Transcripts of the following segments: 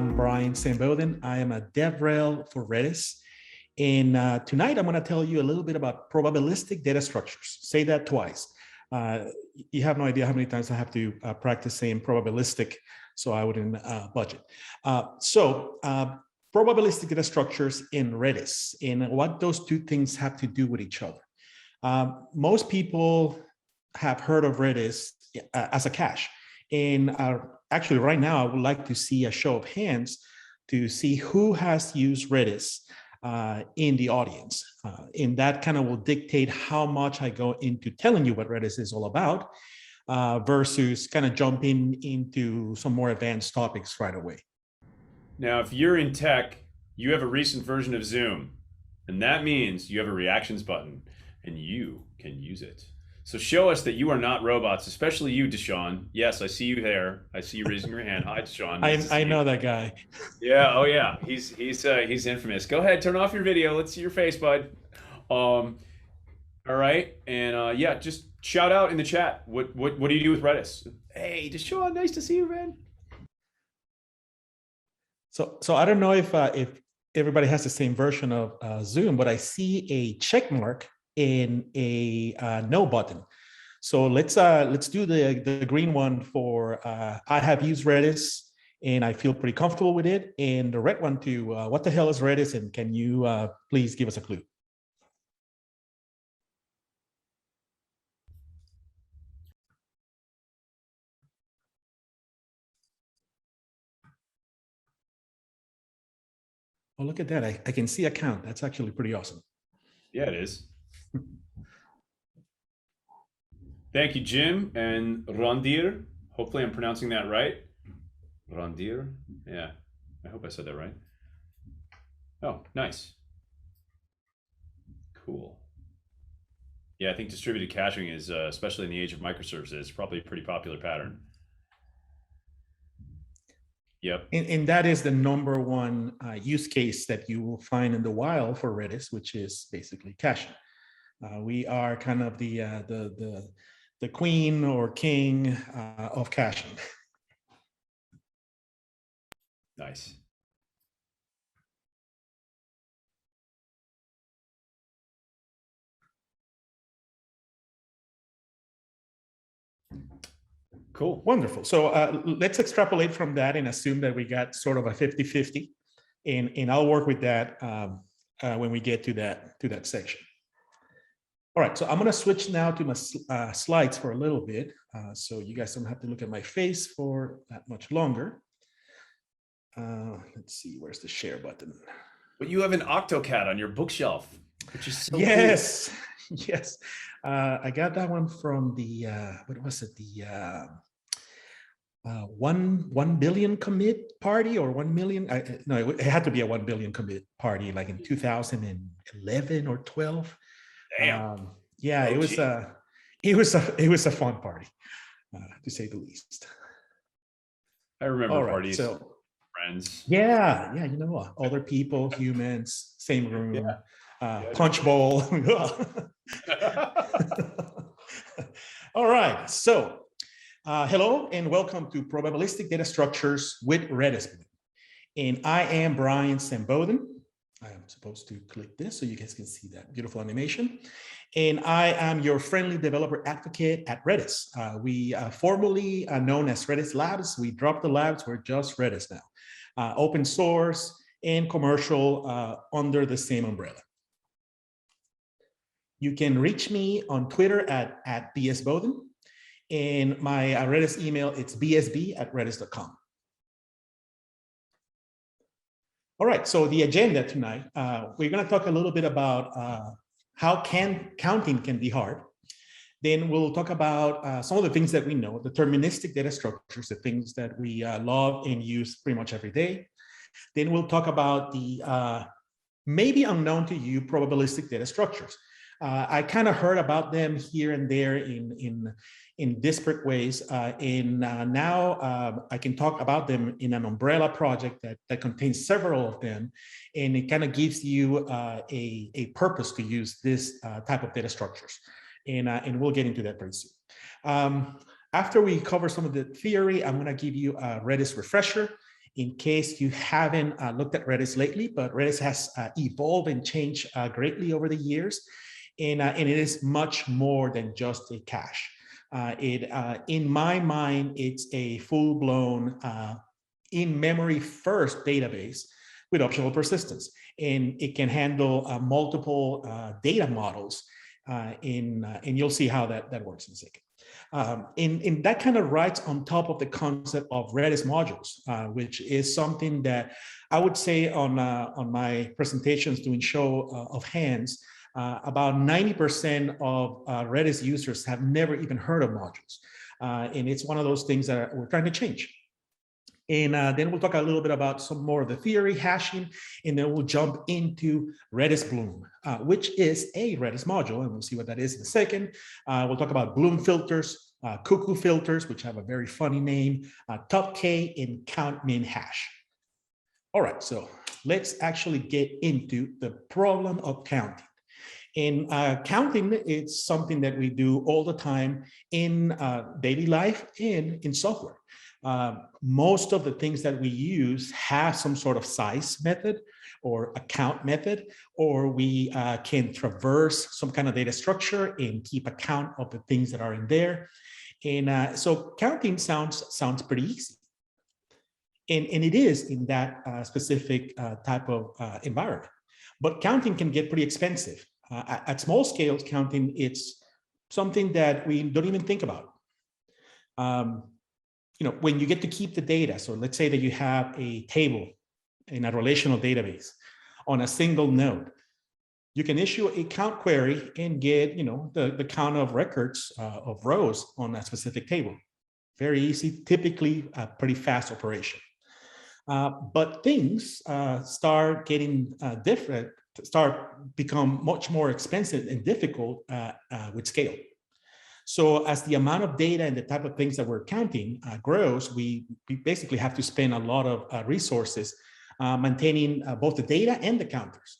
I'm Brian Samboden. I am a DevRel for Redis. And tonight I'm going to tell you a little bit about probabilistic data structures. Say that twice. You have no idea how many times I have to practice saying probabilistic, so I wouldn't budget. Probabilistic data structures in Redis, and what those two things have to do with each other. Most people have heard of Redis as a cache. And actually right now, I would like to see a show of hands to see who has used Redis in the audience. And that kind of will dictate how much I go into telling you what Redis is all about versus kind of jumping into some more advanced topics right away. Now, if you're in tech, you have a recent version of Zoom, and that means you have a reactions button, and you can use it. So show us that you are not robots, especially you, Deshaun. Yes, I see you there. I see you raising your hand. Hi, Deshaun. Nice I know that guy. Yeah. Oh, yeah. He's infamous. Go ahead, turn off your video. Let's see your face, bud. All right, and yeah, just shout out in the chat. What do you do with Redis? Hey, Deshaun, nice to see you, man. So I don't know if everybody has the same version of Zoom, but I see a check mark in a no button. So let's do the green one for I have used Redis and I feel pretty comfortable with it, and the red one to what the hell is Redis, and can you please give us a clue? Oh, look at that. I can see a count. That's actually pretty awesome. Yeah, it is. Thank you, Jim and Rondir. Hopefully I'm pronouncing that right. Rondir. Yeah, I hope I said that right. Oh, nice. Cool. Yeah, I think distributed caching is, especially in the age of microservices, probably a pretty popular pattern. Yep. And that is the number one use case that you will find in the wild for Redis, which is basically caching. We are kind of the queen or king of caching. Nice. Cool. Wonderful. So let's extrapolate from that and assume that we got sort of a 50-50, and I'll work with that when we get to that section. All right, so I'm going to switch now to my slides for a little bit, so you guys don't have to look at my face for that much longer. Let's see, where's the share button? But you have an Octocat on your bookshelf, which is so yes, cool. Yes. I got that one from the what was it? The 1 billion commit party, or 1 million. No, it had to be a 1 billion commit party, like in 2011 or 12. Damn. Yeah, it was a fun party, to say the least. I remember parties. So, friends. Yeah, you know, other people, humans, same room, yeah. Punch bowl. All right, so hello and welcome to Probabilistic Data Structures with Redis Bloom. And I am Brian Samboden. I am supposed to click this so you guys can see that beautiful animation. And I am your friendly developer advocate at Redis. We formerly known as Redis Labs. We dropped the labs, we're just Redis now. Open source and commercial under the same umbrella. You can reach me on Twitter at bsboden, and my Redis email, it's bsb@redis.com. All right, so the agenda tonight, we're going to talk a little bit about how counting can be hard. Then we'll talk about some of the things that we know, deterministic data structures, the things that we love and use pretty much every day. Then we'll talk about the maybe unknown to you probabilistic data structures. I kind of heard about them here and there in disparate ways, and now I can talk about them in an umbrella project that contains several of them, and it kind of gives you a purpose to use this type of data structures, and we'll get into that pretty soon. After we cover some of the theory, I'm going to give you a Redis refresher, In case you haven't looked at Redis lately, but Redis has evolved and changed greatly over the years. And it is much more than just a cache. In my mind, it's a full-blown in-memory first database with optional persistence. And it can handle multiple data models, and you'll see how that works in a second. And that kind of rides on top of the concept of Redis modules, which is something that I would say on my presentations doing show of hands, about 90% of Redis users have never even heard of modules. And it's one of those things that we're trying to change. And then we'll talk a little bit about some more of the theory, hashing, and then we'll jump into Redis Bloom, which is a Redis module, and we'll see what that is in a second. We'll talk about Bloom filters, cuckoo filters, which have a very funny name, top K, and count min hash. All right, so let's actually get into the problem of counting. And counting is something that we do all the time in daily life and in software. Most of the things that we use have some sort of size method or a count method, or we can traverse some kind of data structure and keep a count of the things that are in there. And so counting sounds pretty easy. And it is in that specific type of environment. But counting can get pretty expensive. At small scales, counting, it's something that we don't even think about. When you get to keep the data, so let's say that you have a table in a relational database on a single node, you can issue a count query and get, the count of records of rows on a specific table. Very easy, typically a pretty fast operation. But things start getting different, become much more expensive and difficult with scale. So as the amount of data and the type of things that we're counting grows, we basically have to spend a lot of resources maintaining both the data and the counters.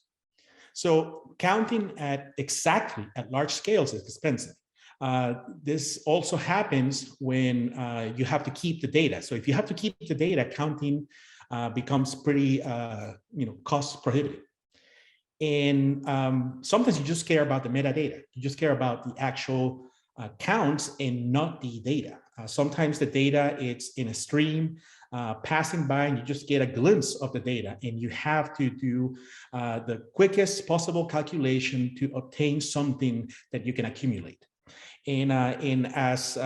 So counting exactly at large scales is expensive. This also happens when you have to keep the data. So if you have to keep the data, counting becomes pretty cost prohibitive. And sometimes you just care about the metadata. You just care about the actual counts and not the data. Sometimes the data, it's in a stream passing by and you just get a glimpse of the data, and you have to do the quickest possible calculation to obtain something that you can accumulate. And as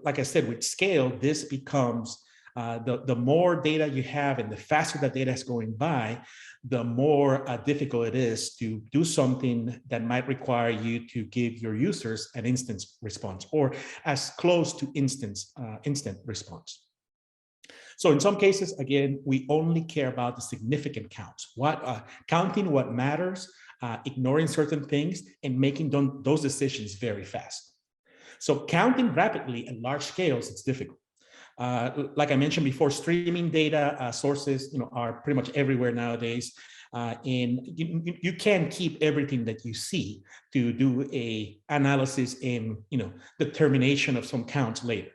like I said, with scale, this becomes the more data you have and the faster that data is going by, the more difficult it is to do something that might require you to give your users an instant response or as close to instant response. So in some cases, again, we only care about the significant counts, counting what matters, ignoring certain things, and making those decisions very fast. So counting rapidly at large scales, it's difficult. Like I mentioned before, streaming data sources, are pretty much everywhere nowadays, and you can't keep everything that you see to do a analysis and determination of some counts later.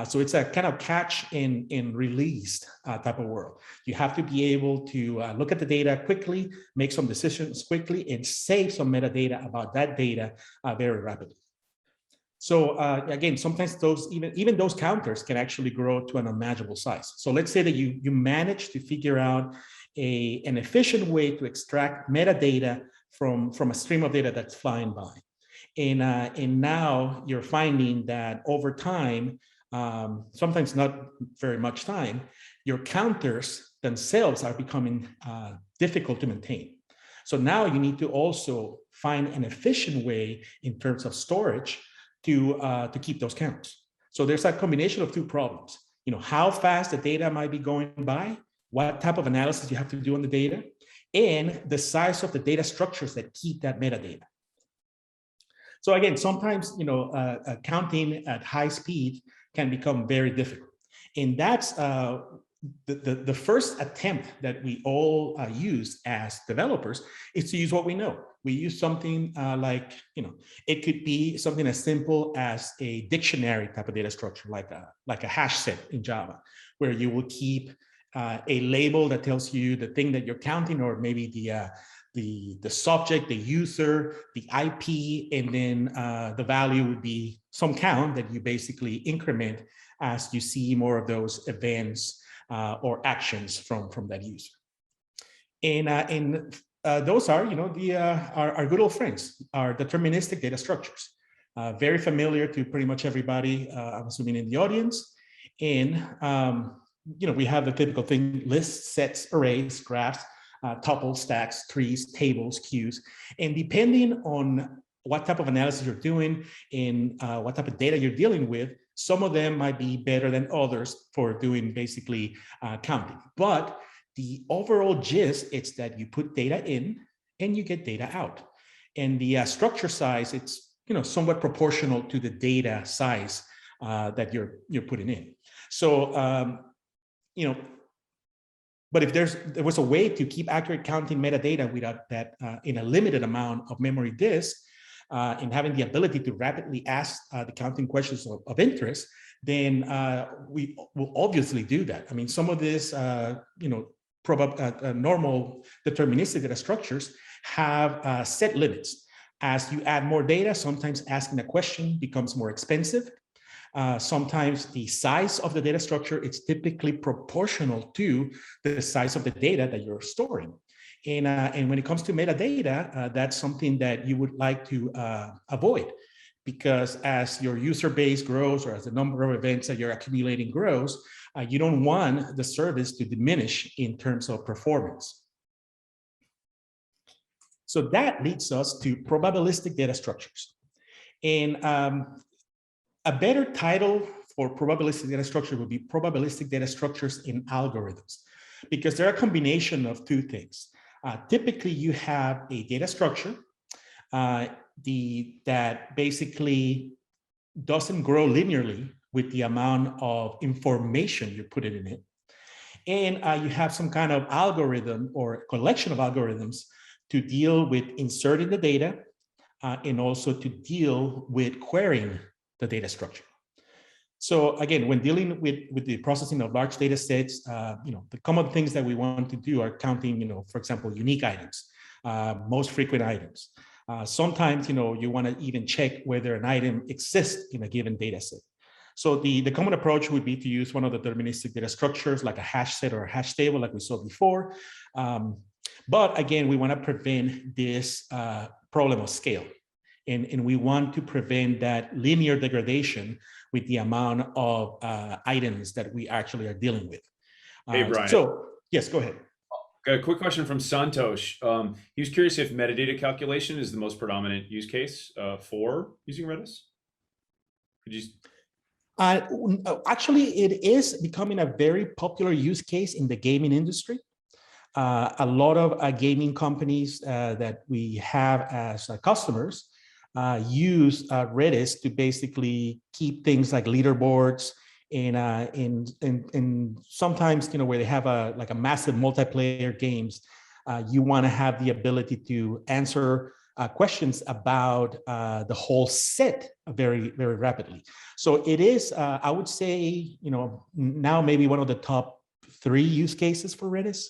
So it's a kind of catch and release type of world. You have to be able to look at the data quickly, make some decisions quickly, and save some metadata about that data very rapidly. So again, sometimes those even those counters can actually grow to an unmanageable size. So let's say that you manage to figure out an efficient way to extract metadata from a stream of data that's flying by, and now you're finding that over time, sometimes not very much time, your counters themselves are becoming difficult to maintain. So now you need to also find an efficient way in terms of storage to keep those counts. So there's a combination of two problems. How fast the data might be going by, what type of analysis you have to do on the data, and the size of the data structures that keep that metadata. So again, sometimes counting at high speed can become very difficult, and that's the first attempt that we all use as developers is to use what we know. We use something it could be something as simple as a dictionary type of data structure, like a hash set in Java, where you will keep a label that tells you the thing that you're counting, or maybe the subject, the user, the IP, and then the value would be some count that you basically increment as you see more of those events or actions from that user. And those are, our good old friends, our deterministic data structures. Very familiar to pretty much everybody, I'm assuming, in the audience. And we have the typical thing: lists, sets, arrays, graphs, tuples, stacks, trees, tables, queues. And depending on what type of analysis you're doing and what type of data you're dealing with, some of them might be better than others for doing basically counting. But the overall gist is that you put data in and you get data out. And the structure size, it's somewhat proportional to the data size that you're putting in. So but if there was a way to keep accurate counting metadata without that in a limited amount of memory disk, and having the ability to rapidly ask the counting questions of interest, then we will obviously do that. I mean, some of this, normal deterministic data structures have set limits. As you add more data, sometimes asking a question becomes more expensive. Sometimes the size of the data structure is typically proportional to the size of the data that you're storing. And when it comes to metadata, that's something that you would like to avoid, because as your user base grows, or as the number of events that you're accumulating grows, you don't want the service to diminish in terms of performance. So that leads us to probabilistic data structures. And a better title for probabilistic data structure would be probabilistic data structures in algorithms, because they're a combination of two things. Typically, you have a data structure that basically doesn't grow linearly with the amount of information you put in it. And you have some kind of algorithm or collection of algorithms to deal with inserting the data and also to deal with querying the data structure. So again, when dealing with the processing of large data sets, the common things that we want to do are counting, for example, unique items, most frequent items. Sometimes, you want to even check whether an item exists in a given data set. So the common approach would be to use one of the deterministic data structures, like a hash set or a hash table, like we saw before. But again, we want to prevent this problem of scale. And we want to prevent that linear degradation with the amount of items that we actually are dealing with. Hey, Brian. So, yes, go ahead. Got a quick question from Santosh. He was curious if metadata calculation is the most predominant use case for using Redis. Could you... Actually, it is becoming a very popular use case in the gaming industry. A lot of gaming companies that we have as customers use Redis to basically keep things like leaderboards and sometimes, where they have a massive multiplayer games, you want to have the ability to answer questions about the whole set very, very rapidly. So it is, I would say, now maybe one of the top 3 use cases for Redis.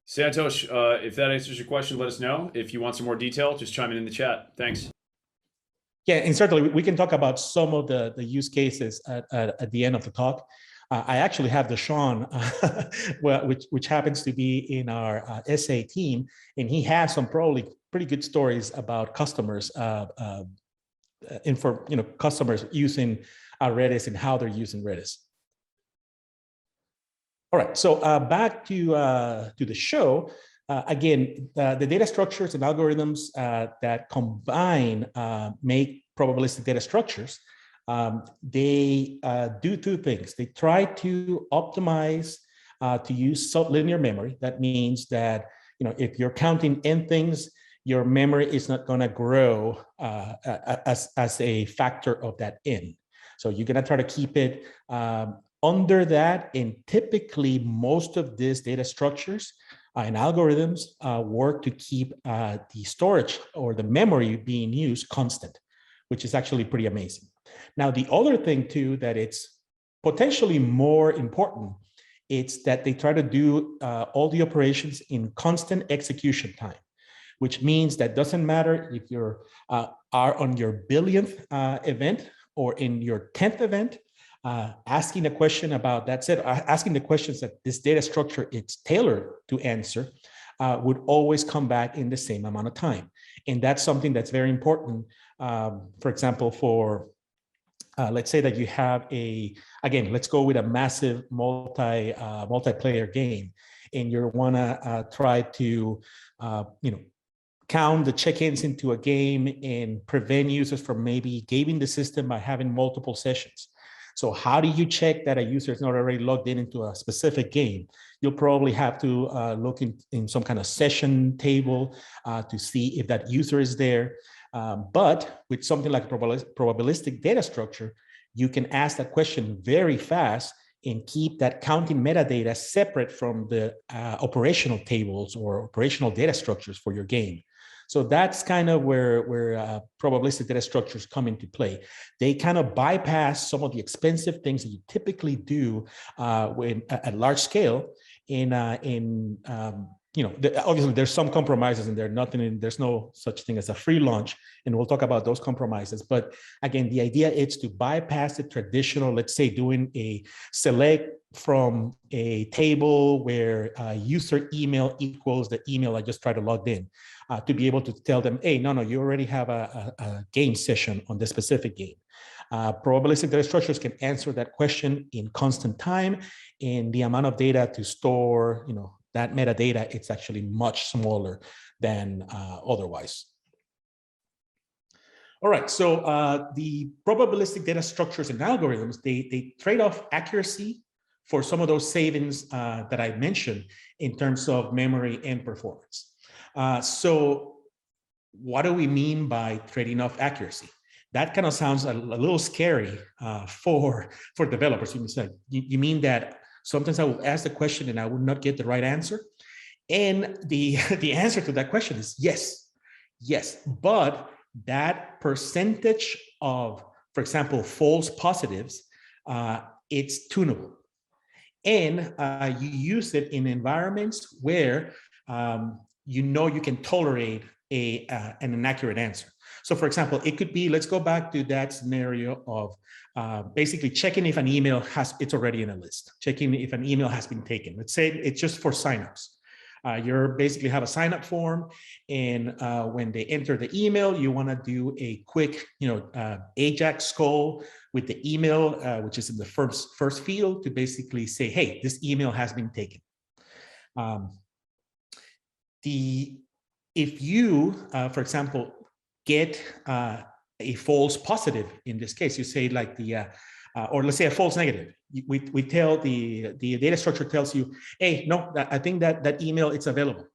Santosh, if that answers your question, let us know. If you want some more detail, just chime in the chat. Thanks. Yeah, and certainly we can talk about some of the use cases at the end of the talk. I actually have Deshaun, which happens to be in our SA team, and he has some probably pretty good stories about customers, customers using Redis and how they're using Redis. All right, so back to the show. Again, the data structures and algorithms that combine make probabilistic data structures. They do 2 things. They try to optimize to use sublinear memory. That means that if you're counting n things, your memory is not going to grow as a factor of that n. So you're going to try to keep it under that, and typically most of these data structures and algorithms work to keep the storage or the memory being used constant, which is actually pretty amazing. Now, the other thing too, that it's potentially more important, it's that they try to do all the operations in constant execution time, which means that doesn't matter if you're are on your billionth event or in your 10th event, asking a question about that set, asking the questions that this data structure it's tailored to answer would always come back in the same amount of time. And that's something that's very important. For example, for let's say that you have again, let's go with a massive multiplayer game, and you want to try to, count the check-ins into a game and prevent users from maybe gaming the system by having multiple sessions. So how do you check that a user is not already logged into a specific game? You'll probably have to look in some kind of session table to see if that user is there. But with something like probabilistic data structure, you can ask that question very fast and keep that counting metadata separate from the operational tables or operational data structures for your game. So that's kind of where probabilistic data structures come into play. They kind of bypass some of the expensive things that you typically do at large scale. Obviously there's some compromises in there. There's no such thing as a free lunch, and we'll talk about those compromises. But again, the idea is to bypass the traditional, let's say, doing a select from a table where user email equals the email I just tried to log in, to be able to tell them, hey, no, you already have a game session on this specific game. Probabilistic data structures can answer that question in constant time, and the amount of data to store, that metadata, it's actually much smaller than otherwise. All right, so the probabilistic data structures and algorithms, they trade off accuracy for some of those savings that I mentioned in terms of memory and performance. So what do we mean by trading off accuracy? That kind of sounds a little scary for developers. You mean that sometimes I will ask the question and I would not get the right answer? And the answer to that question is yes. But that percentage of, for example, false positives, it's tunable. And you use it in environments where you can tolerate an inaccurate answer. So for example, it could be, let's go back to that scenario of basically checking if an email it's already in a list, checking if an email has been taken. Let's say it's just for signups. You basically have a sign-up form, and when they enter the email, you want to do a quick, AJAX call with the email, which is in the first field, to basically say, hey, this email has been taken. If you, for example, get a false positive in this case, you say like or let's say a false negative. We tell the data structure tells you, hey, no, I think that email, it's available.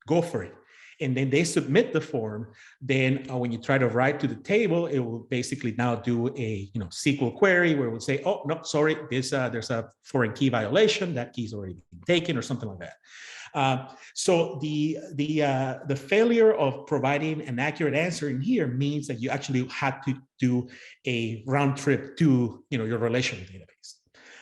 Go for it. And then they submit the form. Then when you try to write to the table, it will basically now do a SQL query where it will say, oh, no, sorry, there's a foreign key violation. That key's already been taken or something like that. So the failure of providing an accurate answer in here means that you actually had to do a round trip to your relational database.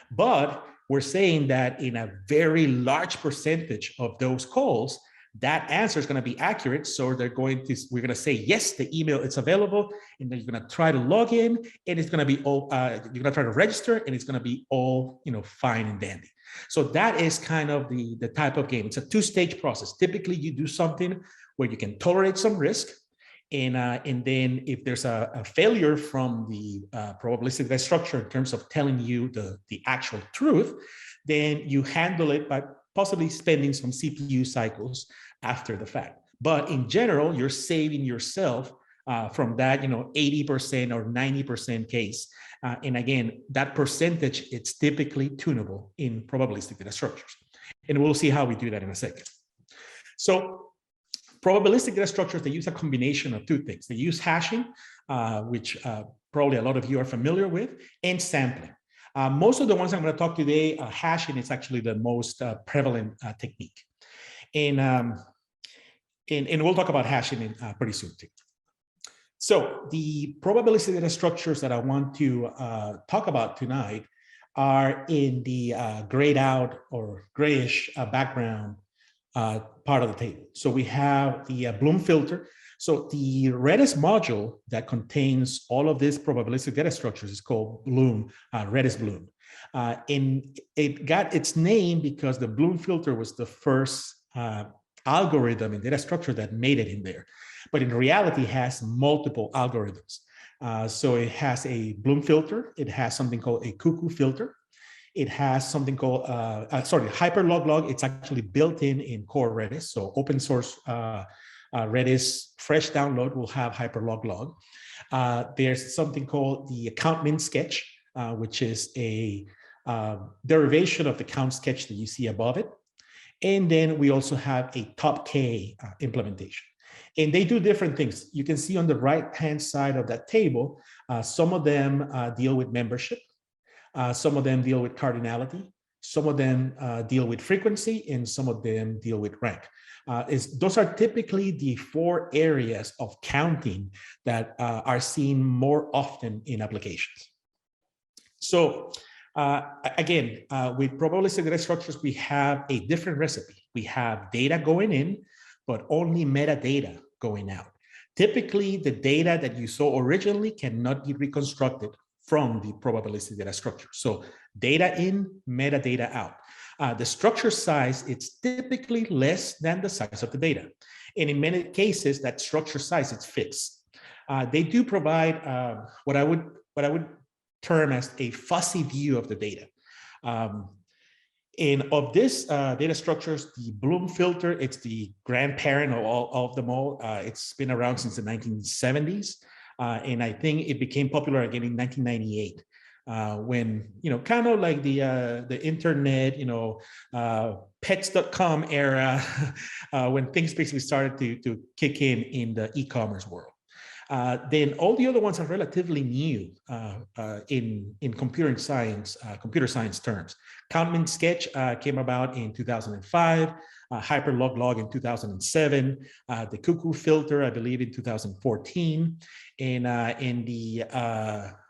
But we're saying that in a very large percentage of those calls, that answer is going to be accurate. So we're going to say, yes, the email is available, and then you're going to try to log in, and it's going to be all, you're going to try to register, and it's going to be all, fine and dandy. So that is kind of the type of game. It's a two-stage process. Typically, you do something where you can tolerate some risk, and then if there's a failure from the probabilistic data structure in terms of telling you the actual truth, then you handle it by possibly spending some CPU cycles after the fact. But in general, you're saving yourself from that 80% or 90% case. And again, that percentage, it's typically tunable in probabilistic data structures. And we'll see how we do that in a second. So probabilistic data structures, they use a combination of two things. They use hashing, which probably a lot of you are familiar with, and sampling. Most of the ones I'm going to talk today, hashing is actually the most prevalent technique. And we'll talk about hashing pretty soon too. So the probabilistic data structures that I want to talk about tonight are in the grayed out or grayish background part of the table. So we have the Bloom filter. So the Redis module that contains all of these probabilistic data structures is called Bloom, Redis Bloom. And it got its name because the Bloom filter was the first algorithm and data structure that made it in there. But in reality, it has multiple algorithms. So it has a Bloom filter. It has something called a cuckoo filter. It has something called, hyperlog. It's actually built in core Redis. So open source Redis fresh download will have hyperlog. There's something called the count min sketch, which is a derivation of the count sketch that you see above it. And then we also have a top K implementation. And they do different things. You can see on the right-hand side of that table, some of them deal with membership. Some of them deal with cardinality. Some of them deal with frequency, and some of them deal with rank. Those are typically the 4 areas of counting that are seen more often in applications. So again, with probabilistic data structures, we have a different recipe. We have data going in, but only metadata going out. Typically, the data that you saw originally cannot be reconstructed from the probabilistic data structure. So data in, metadata out. The structure size, it's typically less than the size of the data. And in many cases, that structure size is fixed. They do provide what I would term as a fuzzy view of the data. And of this data structures, the Bloom filter, it's the grandparent of all of them all. It's been around since the 1970s. And I think it became popular again in 1998 when, kind of like the internet, pets.com era, when things basically started to kick in the e-commerce world. Then all the other ones are relatively new in computer science terms. Count min sketch came about in 2005, hyperlog in 2007, the cuckoo filter, I believe, in 2014, and in the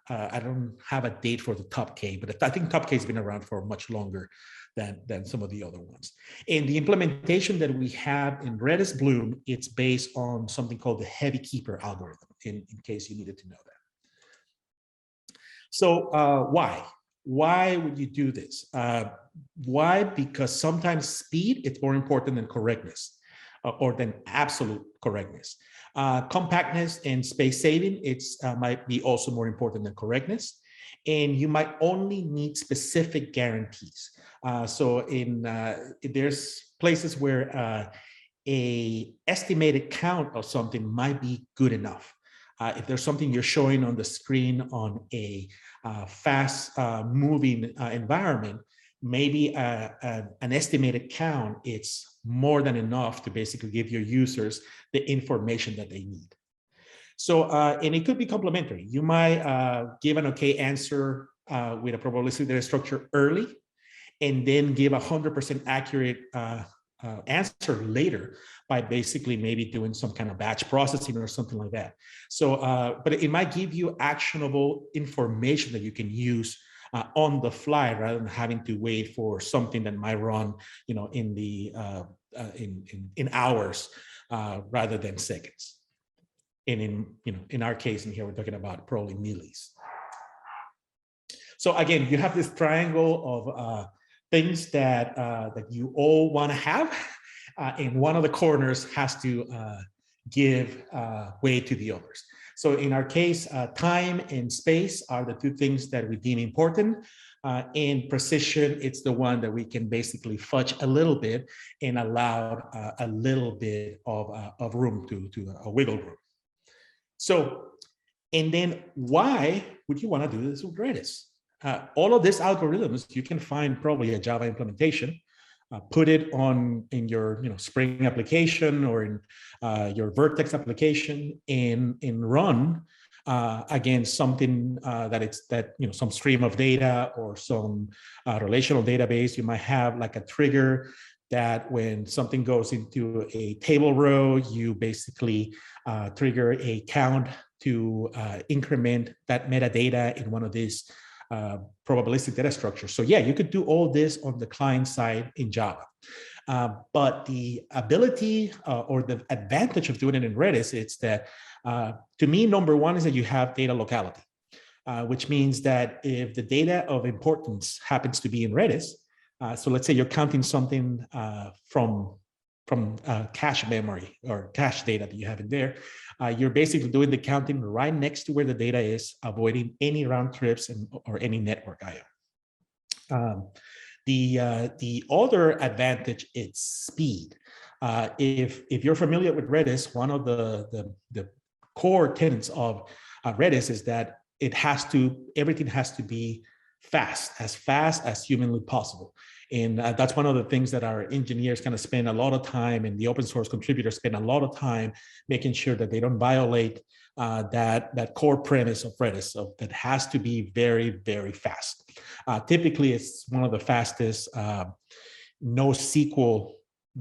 I don't have a date for the top K, but I think top K has been around for much longer than some of the other ones. And the implementation that we have in Redis Bloom, it's based on something called the heavy keeper algorithm, in case you needed to know that. So why? Why would you do this? Why? Because sometimes speed is more important than correctness or than absolute correctness. Compactness and space saving, might be also more important than correctness. And you might only need specific guarantees. So there's places where a estimated count of something might be good enough. If there's something you're showing on the screen on a fast moving environment, maybe an estimated count, it's more than enough to basically give your users the information that they need. So, and it could be complementary. You might give an okay answer with a probabilistic data structure early, and then give 100% accurate answer later by basically maybe doing some kind of batch processing or something like that. So, but it might give you actionable information that you can use on the fly rather than having to wait for something that might run, in the in hours rather than seconds. And in our case in here, we're talking about probably millis. So again, you have this triangle of things that you all want to have, and one of the corners has to give way to the others. So in our case, time and space are the 2 things that we deem important. And precision, it's the one that we can basically fudge a little bit and allow a little bit of room to a wiggle room. So, and then why would you want to do this with Redis? All of these algorithms, you can find probably a Java implementation, put it in your Spring application or in your Vertex application, and run against something that some stream of data or some relational database. You might have like a trigger that when something goes into a table row, you basically trigger a count to increment that metadata in one of these probabilistic data structures. So yeah, you could do all this on the client side in Java. But the ability or the advantage of doing it in Redis is that, to me, number one is that you have data locality, which means that if the data of importance happens to be in Redis, so let's say you're counting something from cache memory or cache data that you have in there, you're basically doing the counting right next to where the data is, avoiding any round trips or any network I/O. The other advantage is speed. If you're familiar with Redis, one of the core tenets of Redis is that everything has to be fast as humanly possible. And that's one of the things that our engineers kind of spend a lot of time, and the open source contributors spend a lot of time making sure that they don't violate that core premise of Redis, that has to be very, very fast. Typically, it's one of the fastest NoSQL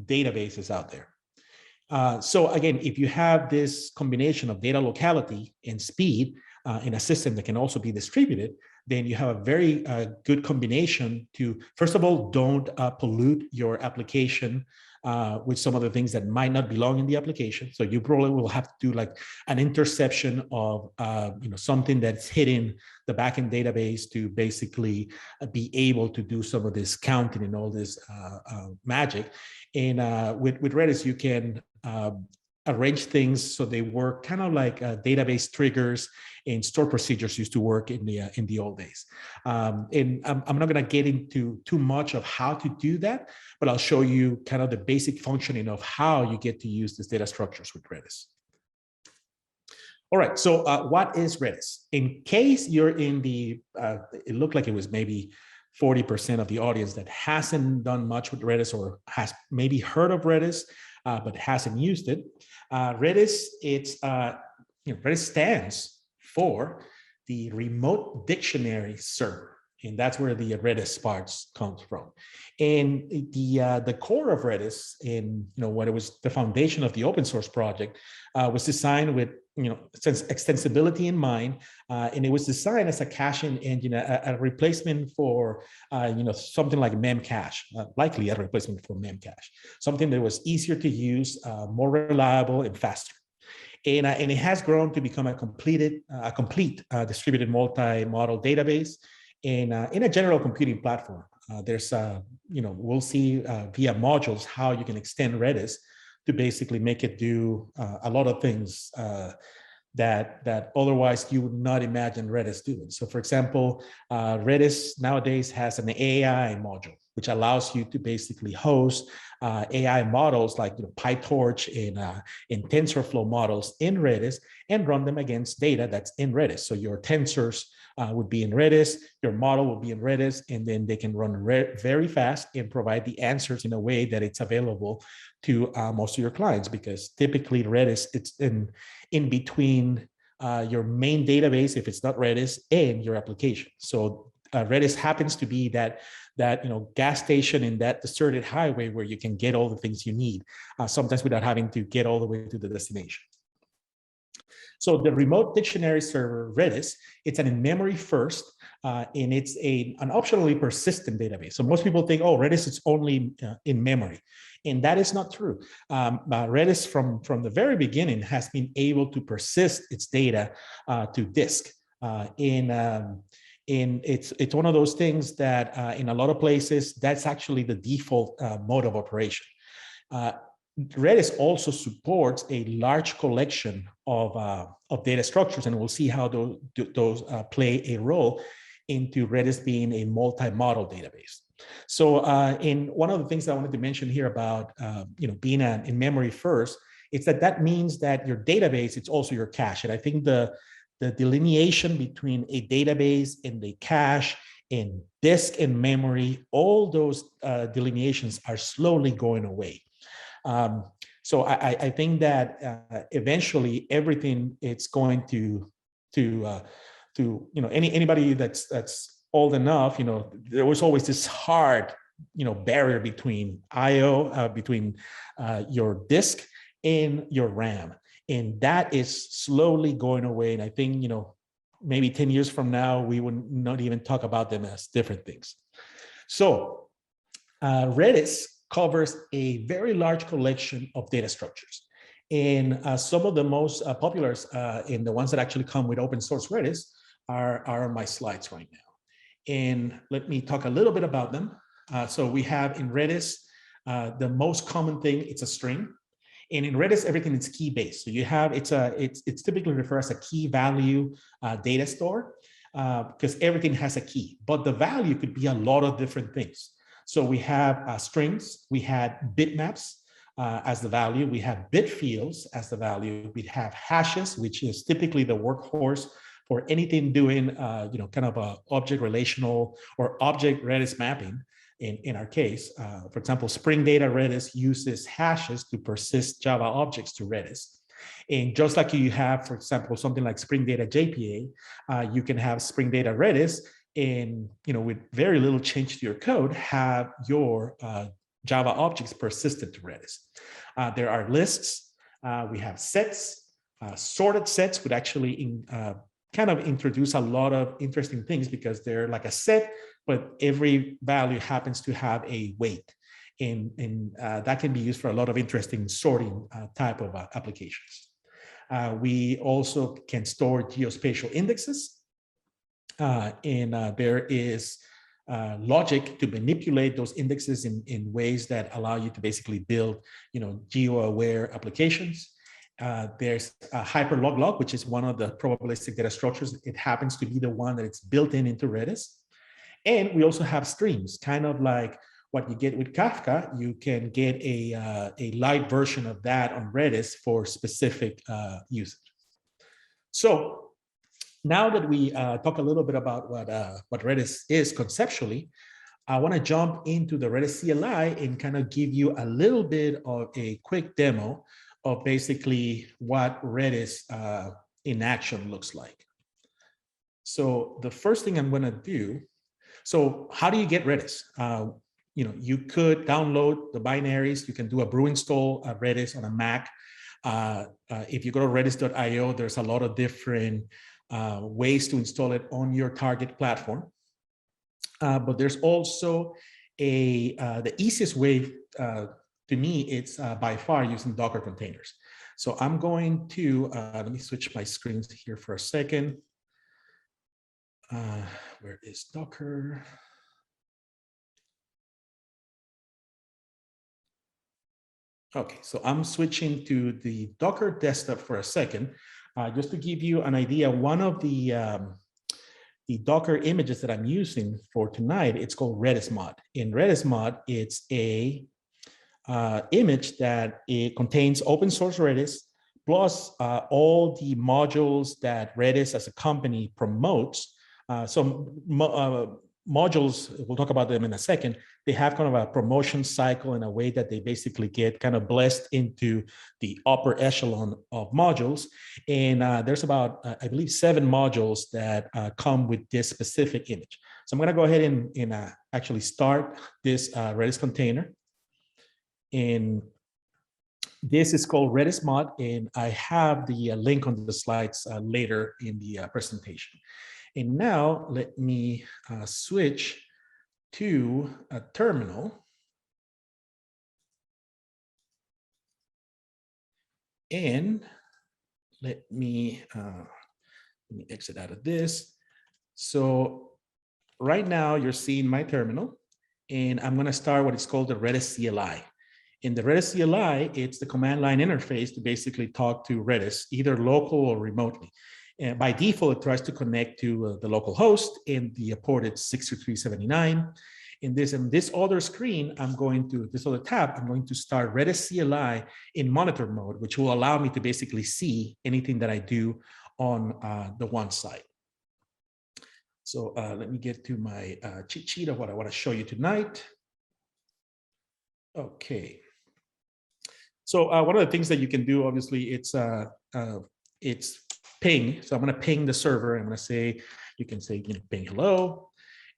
databases out there. So again, if you have this combination of data locality and speed in a system that can also be distributed, then you have a very good combination to, first of all, don't pollute your application with some of the things that might not belong in the application. So you probably will have to do like an interception of something that's hitting the backend database to basically be able to do some of this counting and all this magic. And with Redis, you can arrange things so they work kind of like database triggers and store procedures used to work in the old days. And I'm not going to get into too much of how to do that, but I'll show you kind of the basic functioning of how you get to use these data structures with Redis. All right, so what is Redis? In case you're in it looked like it was maybe 40% of the audience that hasn't done much with Redis or has maybe heard of Redis, but hasn't used it. Redis, Redis stands for the Remote Dictionary Server, and that's where the Redis parts comes from. And the core of Redis, and what it was the foundation of the open source project, was designed with extensibility in mind, and it was designed as a caching engine, a replacement for something like Memcache, likely a replacement for Memcache, something that was easier to use, more reliable, and faster. And it has grown to become a complete distributed multi-model database and in a general computing platform. There's we'll see via modules how you can extend Redis to basically make it do a lot of things that otherwise you would not imagine Redis doing. So for example, Redis nowadays has an AI module, which allows you to basically host AI models like PyTorch and TensorFlow models in Redis and run them against data that's in Redis. So your tensors would be in Redis, your model will be in Redis, and then they can run very fast and provide the answers in a way that it's available to most of your clients, because typically Redis, it's in between your main database, if it's not Redis, and your application. So Redis happens to be that gas station in that deserted highway where you can get all the things you need, sometimes without having to get all the way to the destination. So the Remote Dictionary Server, Redis, it's an in-memory first, and it's an optionally persistent database. So most people think, oh, Redis is only in memory. And that is not true. Redis from the very beginning has been able to persist its data to disk. And it's one of those things that in a lot of places, that's actually the default mode of operation. Redis also supports a large collection of data structures, and we'll see how those play a role into Redis being a multi-model database. So in one of the things that I wanted to mention here about being in memory first, it's that means that your database, it's also your cache. And I think the delineation between a database and a cache and disk and memory, all those delineations are slowly going away. So I think that eventually everything it's going to anybody that's old enough, there was always this hard barrier between IO, between your disk and your RAM. And that is slowly going away. And I think, maybe 10 years from now, we would not even talk about them as different things. So Redis covers a very large collection of data structures. And some of the most popular and the ones that actually come with open source Redis are on my slides right now. And let me talk a little bit about them. So we have in Redis, the most common thing, it's a string. And in Redis, everything is key based. So you have, it's typically referred as a key value data store because everything has a key, but the value could be a lot of different things. So we have strings, we had bitmaps as the value, we have bit fields as the value, we have hashes, which is typically the workhorse for anything doing, kind of a object relational or object Redis mapping. In our case, for example, Spring Data Redis uses hashes to persist Java objects to Redis. And just like you have, for example, something like Spring Data JPA, you can have Spring Data Redis and, with very little change to your code, have your Java objects persisted to Redis. There are lists, we have sets, sorted sets would actually kind of introduce a lot of interesting things because they're like a set, but every value happens to have a weight. And that can be used for a lot of interesting sorting type of applications. We also can store geospatial indexes. And there is logic to manipulate those indexes in ways that allow you to basically build, geo-aware applications. There's a hyperlog, which is one of the probabilistic data structures. It happens to be the one that it's built into Redis. And we also have streams, kind of like what you get with Kafka. You can get a light version of that on Redis for specific usage. So now that we talk a little bit about what Redis is conceptually, I want to jump into the Redis CLI and kind of give you a little bit of a quick demo of basically what Redis in action looks like. So the first thing I'm going to do, so how do you get Redis? You could download the binaries. You can do a brew install of Redis on a Mac. If you go to redis.io, there's a lot of different ways to install it on your target platform. But there's also the easiest way to me, it's by far using Docker containers. So I'm going to, let me switch my screens here for a second. Where is Docker? Okay, so I'm switching to the Docker desktop for a second, just to give you an idea. One of the Docker images that I'm using for tonight, it's called Redis Mod. In Redis Mod, it's a image that it contains open source Redis, plus all the modules that Redis as a company promotes. Modules, we'll talk about them in a second, they have kind of a promotion cycle in a way that they basically get kind of blessed into the upper echelon of modules. And there's about, I believe, 7 modules that come with this specific image. So I'm going to go ahead and actually start this Redis container. And this is called Redis Mod, and I have the link on the slides later in the presentation. And now let me switch to a terminal. And let me exit out of this. So right now you're seeing my terminal, and I'm going to start what is called the Redis CLI. In the Redis CLI, it's the command line interface to basically talk to Redis, either local or remotely. And by default, it tries to connect to the local host, and the port is 62379. In this other screen, this other tab, I'm going to start Redis CLI in monitor mode, which will allow me to basically see anything that I do on the one side. So let me get to my cheat sheet of what I want to show you tonight. Okay. So one of the things that you can do, obviously, it's ping. So I'm going to ping the server. I'm going to say, you can say, ping hello.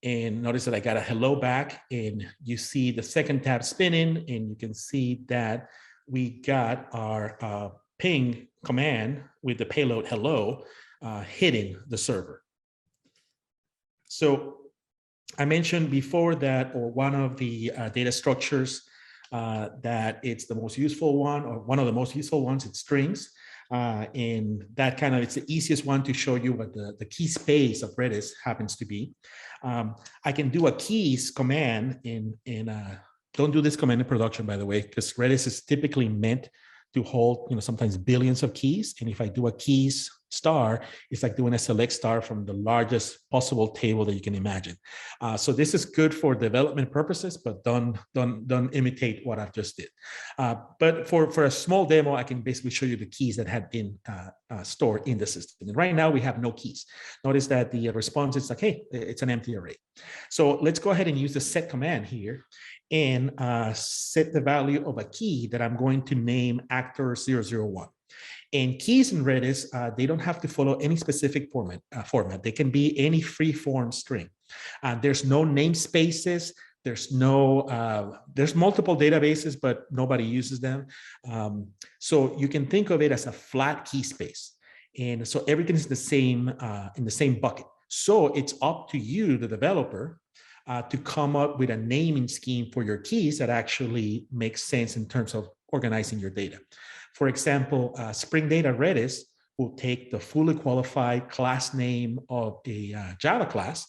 And notice that I got a hello back. And you see the second tab spinning. And you can see that we got our ping command with the payload hello hitting the server. So I mentioned before that, or one of the data structures that it's the most useful one, or one of the most useful ones, it's strings. And that kind of, it's the easiest one to show you what the key space of Redis happens to be. I can do a keys command don't do this command in production, by the way, because Redis is typically meant to hold, sometimes billions of keys. And if I do a keys star, it's like doing a select star from the largest possible table that you can imagine. So this is good for development purposes, but don't imitate what I've just did. But for a small demo, I can basically show you the keys that have been stored in the system. And right now we have no keys. Notice that the response is like, hey, it's an empty array. So let's go ahead and use the set command here and set the value of a key that I'm going to name actor 001. And keys in Redis, they don't have to follow any specific format. They can be any free-form string. There's no namespaces. There's multiple databases, but nobody uses them. So you can think of it as a flat key space. And so everything is the same in the same bucket. So it's up to you, the developer, to come up with a naming scheme for your keys that actually makes sense in terms of organizing your data. For example, Spring Data Redis will take the fully qualified class name of a Java class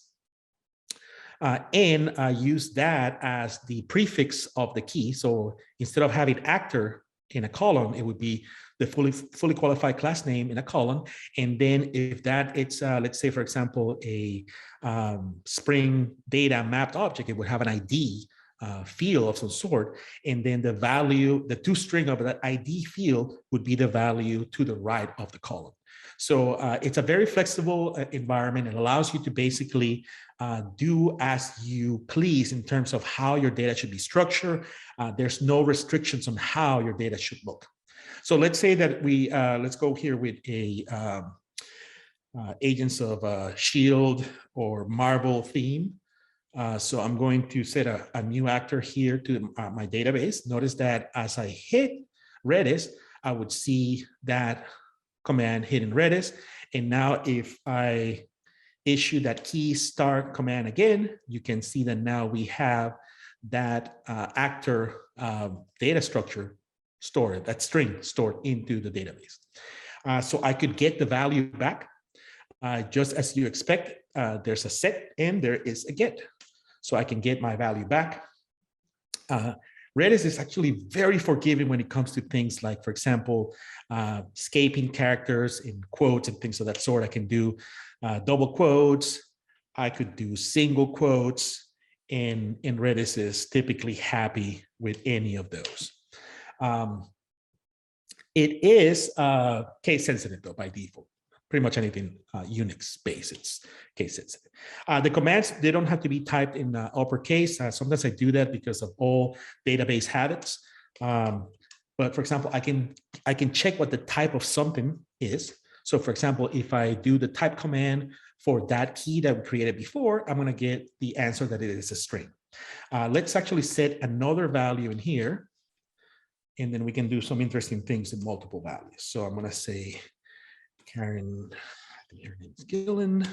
and use that as the prefix of the key. So instead of having actor in a column, it would be the fully qualified class name in a column. And then if that it's, let's say, for example, a Spring Data mapped object, it would have an ID field of some sort. And then the value, the toString of that ID field would be the value to the right of the column. So it's a very flexible environment. It allows you to basically do as you please in terms of how your data should be structured. There's no restrictions on how your data should look. So let's say that we, let's go here with a Agents of Shield or Marvel theme. So I'm going to set a new actor here to my database. Notice that as I hit Redis, I would see that command hit in Redis. And now if I issue that key start command again, you can see that now we have that actor data structure stored, that string stored into the database. So I could get the value back just as you expect. There's a set and there is a get. So I can get my value back. Redis is actually very forgiving when it comes to things like, for example, escaping characters in quotes and things of that sort. I can do double quotes. I could do single quotes. And Redis is typically happy with any of those. It is case sensitive though by default. Pretty much anything Unix based, it's case sensitive. The commands, they don't have to be typed in uppercase. Sometimes I do that because of all database habits. But for example, I can check what the type of something is. So for example, if I do the type command for that key that we created before, I'm going to get the answer that it is a string. Let's actually set another value in here. And then we can do some interesting things in multiple values. So I'm going to say Karen, I think her name is Gillen.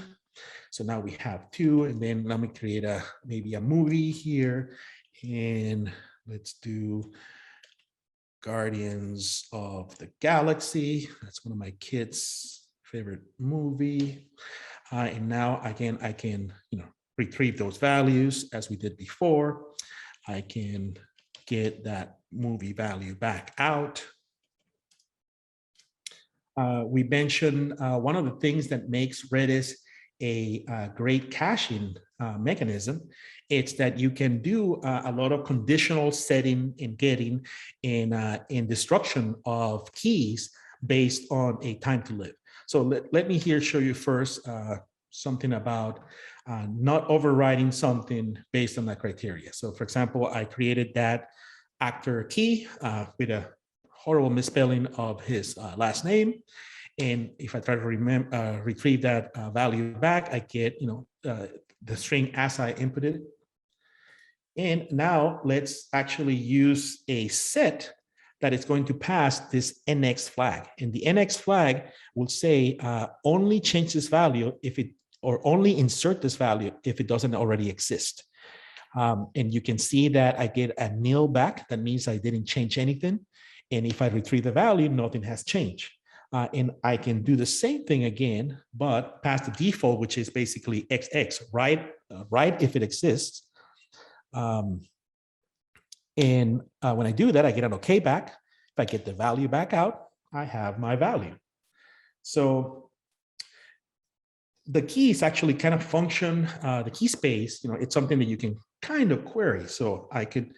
So now we have 2, and then let me create maybe a movie here, and let's do Guardians of the Galaxy. That's one of my kids' favorite movie. And now again, I can retrieve those values as we did before. I can get that movie value back out. We mentioned one of the things that makes Redis a great caching mechanism. It's that you can do a lot of conditional setting and getting in destruction of keys based on a time to live. So let me here show you first something about not overriding something based on that criteria. So for example, I created that actor key with a horrible misspelling of his last name. And if I try to retrieve that value back, I get the string as I inputted it. And now let's actually use a set that it's going to pass this NX flag. And the NX flag will say only change this value if it, or only insert this value if it doesn't already exist. And you can see that I get a nil back. That means I didn't change anything. And if I retrieve the value, nothing has changed. And I can do the same thing again, but pass the default, which is basically XX, right? Right if it exists. And when I do that, I get an OK back. If I get the value back out, I have my value. So the keys actually kind of function, the key space, it's something that you can kind of query. So I could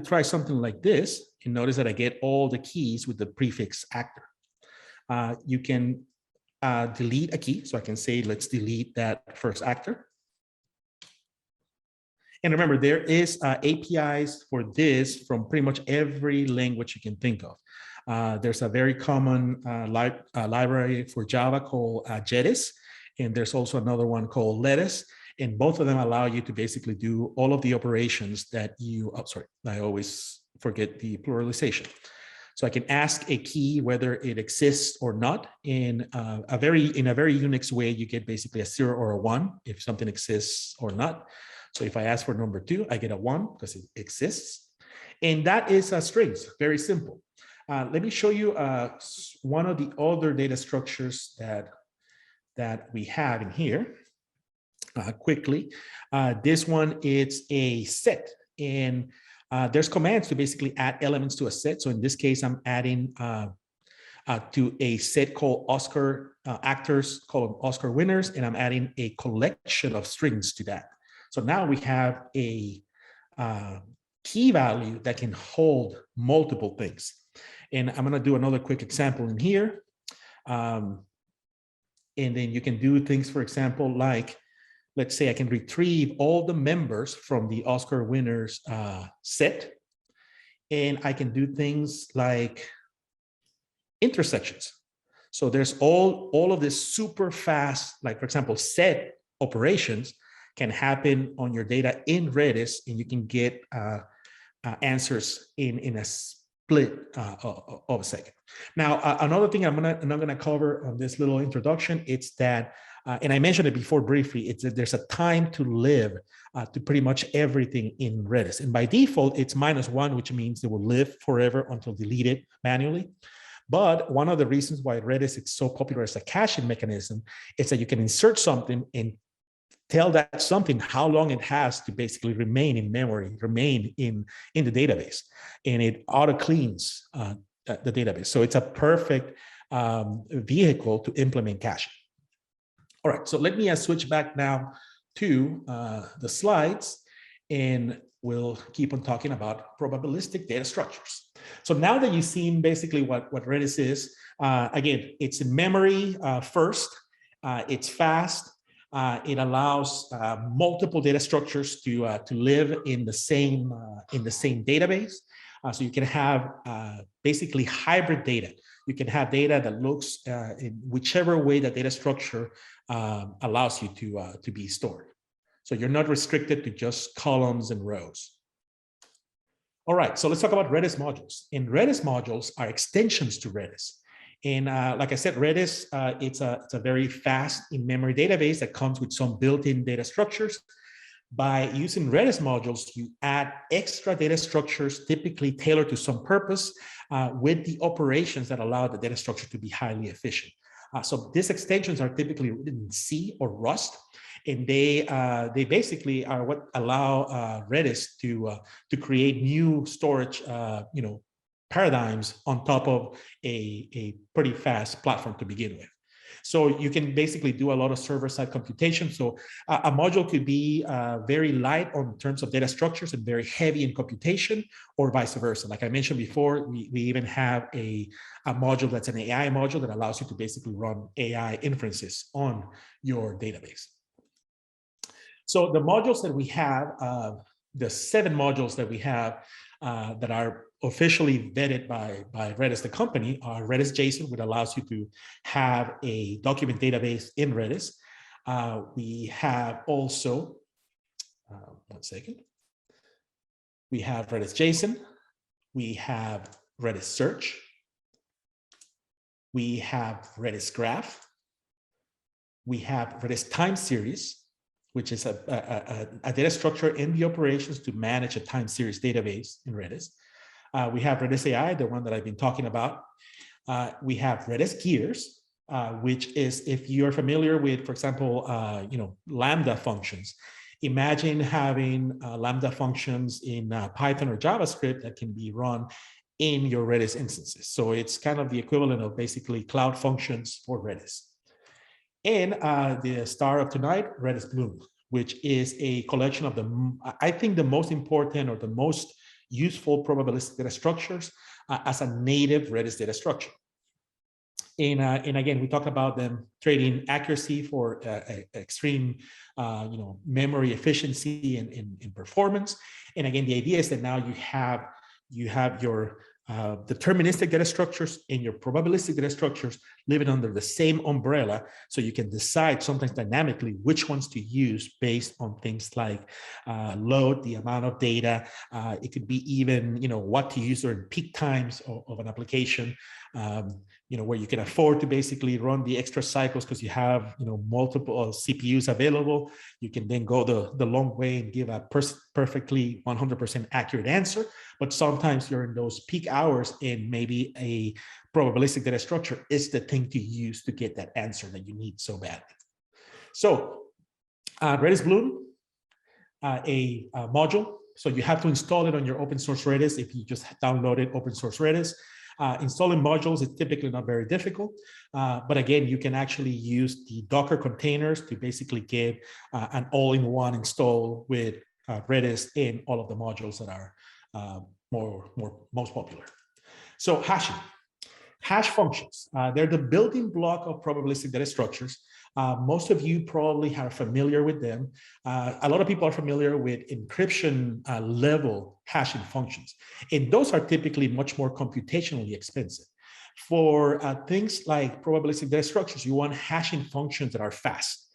try something like this and notice that I get all the keys with the prefix actor. You can delete a key. So I can say, let's delete that first actor. And remember, there is APIs for this from pretty much every language you can think of. There's a very common library for Java called Redis, and there's also another one called Redis, and both of them allow you to basically do all of the operations that you, oh, sorry, I always forget the pluralization. So I can ask a key whether it exists or not. In a very Unix way, you get basically a 0 or a 1 if something exists or not. So if I ask for number 2, I get a 1 because it exists. And that is strings, very simple. Let me show you one of the other data structures that we have in here quickly. This one is a set, and there's commands to basically add elements to a set. So in this case, I'm adding to a set called Oscar actors, called Oscar winners, and I'm adding a collection of strings to that. So now we have a key value that can hold multiple things. And I'm going to do another quick example in here. And then you can do things, for example, like, let's say I can retrieve all the members from the Oscar winners set. And I can do things like intersections. So there's all of this super fast, like, for example, set operations can happen on your data in Redis, and you can get answers in a split of a second. Now, another thing I'm not gonna cover on this little introduction, it's that, and I mentioned it before briefly, it's that there's a time to live to pretty much everything in Redis. And by default, it's -1, which means it will live forever until deleted manually. But one of the reasons why Redis is so popular as a caching mechanism is that you can insert something and tell that something how long it has to basically remain in memory, remain in the database, and it auto cleans the database. So it's a perfect vehicle to implement caching. All right, so let me switch back now to the slides, and we'll keep on talking about probabilistic data structures. So now that you've seen basically what Redis is, again, it's in memory first, it's fast. It allows multiple data structures to live in the same database. So you can have basically hybrid data. You can have data that looks in whichever way the data structure allows you to be stored. So you're not restricted to just columns and rows. All right, so let's talk about Redis modules. And Redis modules are extensions to Redis. And like I said, Redis, it's a very fast in-memory database that comes with some built-in data structures. By using Redis modules, you add extra data structures, typically tailored to some purpose, with the operations that allow the data structure to be highly efficient. So these extensions are typically written in C or Rust, and they basically are what allow Redis to create new storage, paradigms on top of a pretty fast platform to begin with. So you can basically do a lot of server-side computation. So a module could be very light on terms of data structures and very heavy in computation, or vice versa. Like I mentioned before, we even have a module that's an AI module that allows you to basically run AI inferences on your database. So the modules that we have, the 7 modules that we have that are officially vetted by Redis, the company, are Redis JSON, which allows you to have a document database in Redis. We have also, one second. We have Redis JSON. We have Redis search. We have Redis graph. We have Redis time series, which is a data structure in the operations to manage a time series database in Redis. We have Redis AI, the one that I've been talking about. We have Redis gears, which is, if you're familiar with, for example, Lambda functions. Imagine having Lambda functions in Python or JavaScript that can be run in your Redis instances. So it's kind of the equivalent of basically cloud functions for Redis. And the star of tonight, Redis Bloom, which is a collection of I think the most important or the most useful probabilistic data structures as a native Redis data structure. And again, we talk about them trading accuracy for extreme, memory efficiency and performance. And again, the idea is that now you have your deterministic data structures and your probabilistic data structures living under the same umbrella, so you can decide sometimes dynamically which ones to use based on things like load, the amount of data. It could be even, what to use during peak times of an application, where you can afford to basically run the extra cycles because you have, multiple CPUs available. You can then go the long way and give a perfectly 100% accurate answer. But sometimes you're in those peak hours and maybe a probabilistic data structure is the thing to use to get that answer that you need so badly. So Redis Bloom, a module. So you have to install it on your open source Redis. If you just downloaded open source Redis, installing modules is typically not very difficult. But again, you can actually use the Docker containers to basically give an all-in-one install with Redis and all of the modules that are most popular. So hash functions, they're the building block of probabilistic data structures. Most of you probably are familiar with them. A lot of people are familiar with encryption level hashing functions, and those are typically much more computationally expensive. For things like probabilistic data structures, you want hashing functions that are fast,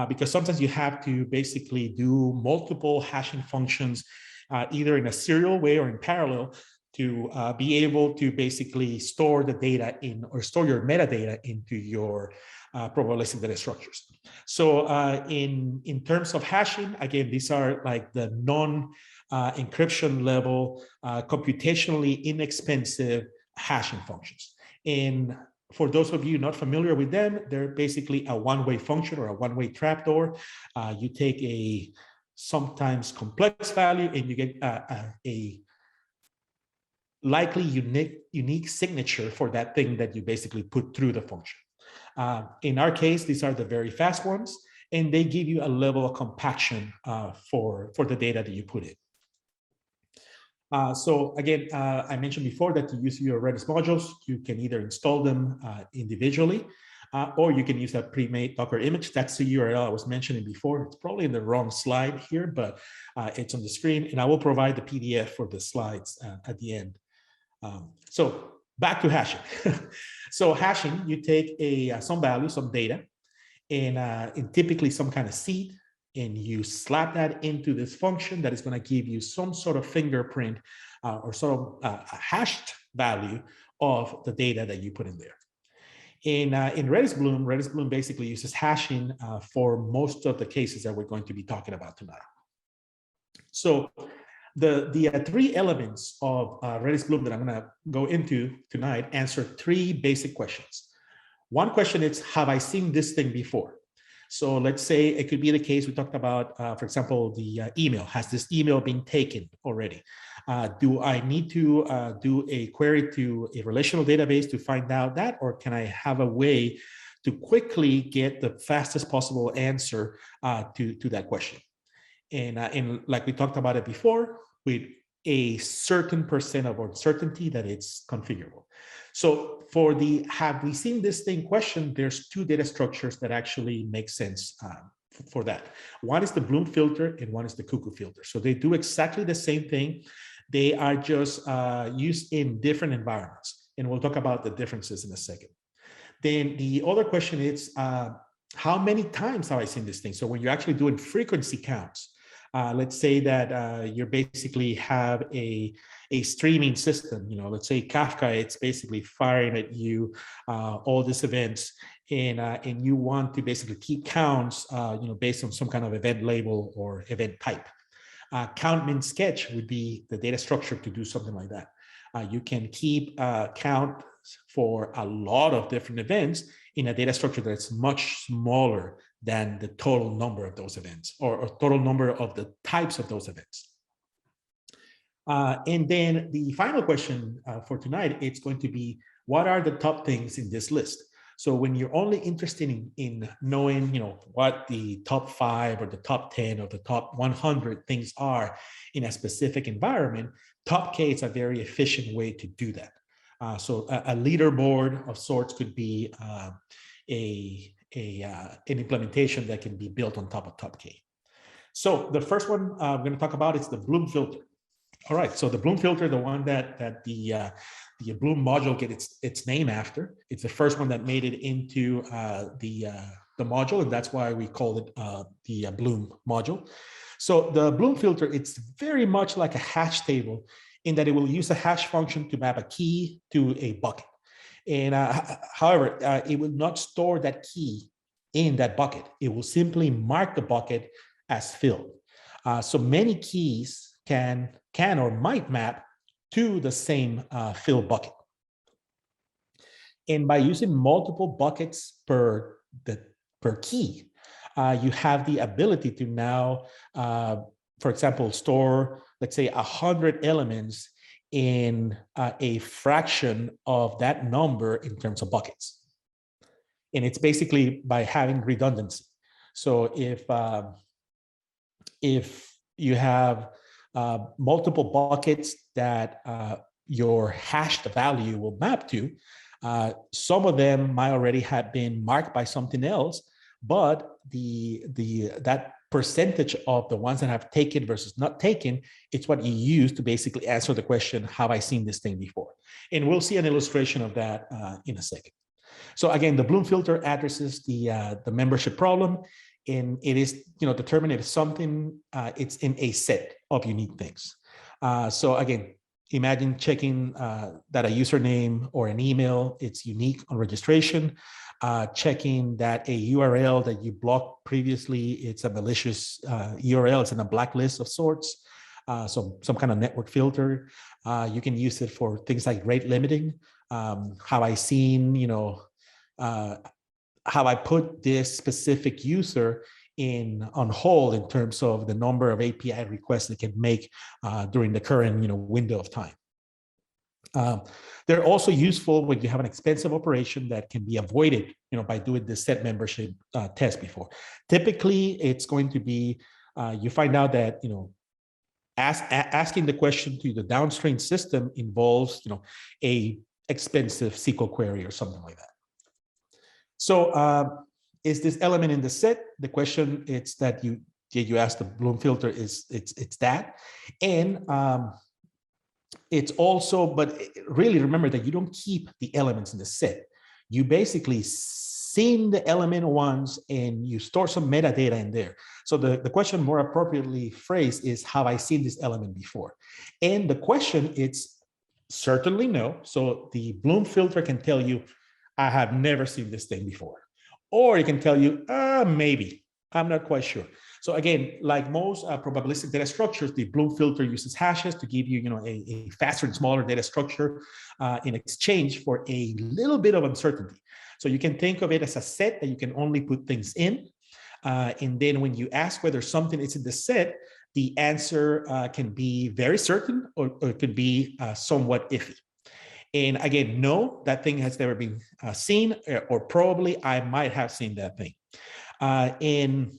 because sometimes you have to basically do multiple hashing functions either in a serial way or in parallel to be able to basically store the data or store your metadata into your probabilistic data structures. So in terms of hashing, again, these are like the non-encryption level, computationally inexpensive hashing functions. And for those of you not familiar with them, they're basically a one-way function or a one-way trapdoor. You take a sometimes complex value and you get a likely unique signature for that thing that you basically put through the function. In our case, these are the very fast ones, and they give you a level of compaction for the data that you put in. So again, I mentioned before that to use your Redis modules, you can either install them individually, or you can use a pre-made Docker image. That's the URL I was mentioning before. It's probably in the wrong slide here, but it's on the screen, and I will provide the PDF for the slides at the end. So back to hashing. So hashing, you take some value, some data, and typically some kind of seed, and you slap that into this function that is going to give you some sort of fingerprint or sort of a hashed value of the data that you put in there. In Redis Bloom basically uses hashing for most of the cases that we're going to be talking about tonight. So the three elements of Redis Bloom that I'm going to go into tonight answer three basic questions. One question is, have I seen this thing before? So let's say it could be the case we talked about, for example, the email. Has this email been taken already? Do I need to do a query to a relational database to find out that, or can I have a way to quickly get the fastest possible answer to that question? And like we talked about it before, with a certain percent of uncertainty that it's configurable. So for the have we seen this thing question, there's two data structures that actually make sense for that. One is the Bloom filter and one is the cuckoo filter. So they do exactly the same thing. They are just used in different environments. And we'll talk about the differences in a second. Then the other question is, how many times have I seen this thing? So when you're actually doing frequency counts, Let's say that you basically have a streaming system. Let's say Kafka, it's basically firing at you all these events, and you want to basically keep counts, based on some kind of event label or event type. Count min sketch would be the data structure to do something like that. You can keep count for a lot of different events in a data structure that's much smaller than the total number of those events, or total number of the types of those events. And then the final question for tonight, it's going to be, what are the top things in this list? So when you're only interested in knowing, what the top 5 or the top 10 or the top 100 things are in a specific environment, top K is a very efficient way to do that. So a leaderboard of sorts could be an implementation that can be built on top of top K. So the first one we're going to talk about is the Bloom filter. All right, so the Bloom filter, the one that the Bloom module gets its name after. It's the first one that made it into the module, and that's why we call it the Bloom module. So the Bloom filter, it's very much like a hash table in that it will use a hash function to map a key to a bucket. And however, it will not store that key in that bucket. It will simply mark the bucket as filled. So many keys can or might map to the same fill bucket. And by using multiple buckets per key, you have the ability to now, for example, store, let's say, 100 elements in a fraction of that number in terms of buckets. And it's basically by having redundancy. So if you have multiple buckets that your hashed value will map to, some of them might already have been marked by something else, but that percentage of the ones that have taken versus not taken, it's what you use to basically answer the question, have I seen this thing before? And we'll see an illustration of that in a second. So again, the Bloom filter addresses the membership problem, and it is determined if something it's in a set of unique things. So again, imagine checking that a username or an email, it's unique on registration. Checking that a URL that you blocked previously, it's a malicious URL, it's in a blacklist of sorts. So some kind of network filter. You can use it for things like rate limiting. Have I seen, have I put this specific user on hold in terms of the number of API requests they can make during the current window of time. They're also useful when you have an expensive operation that can be avoided by doing the set membership test before. Typically, it's going to be, you find out that asking the question to the downstream system involves a expensive SQL query or something like that. So is this element in the set? The question it's that you ask the Bloom filter is it's that. And it's also, but really remember that you don't keep the elements in the set. You basically seen the element once and you store some metadata in there. So the question more appropriately phrased is, have I seen this element before? And the question, it's certainly no. So the Bloom filter can tell you, I have never seen this thing before. Or it can tell you, maybe, I'm not quite sure. So again, like most probabilistic data structures, the Bloom filter uses hashes to give you, a faster and smaller data structure in exchange for a little bit of uncertainty. So you can think of it as a set that you can only put things in. And then when you ask whether something is in the set, the answer can be very certain or it could be somewhat iffy. And again, no, that thing has never been seen, or probably I might have seen that thing. And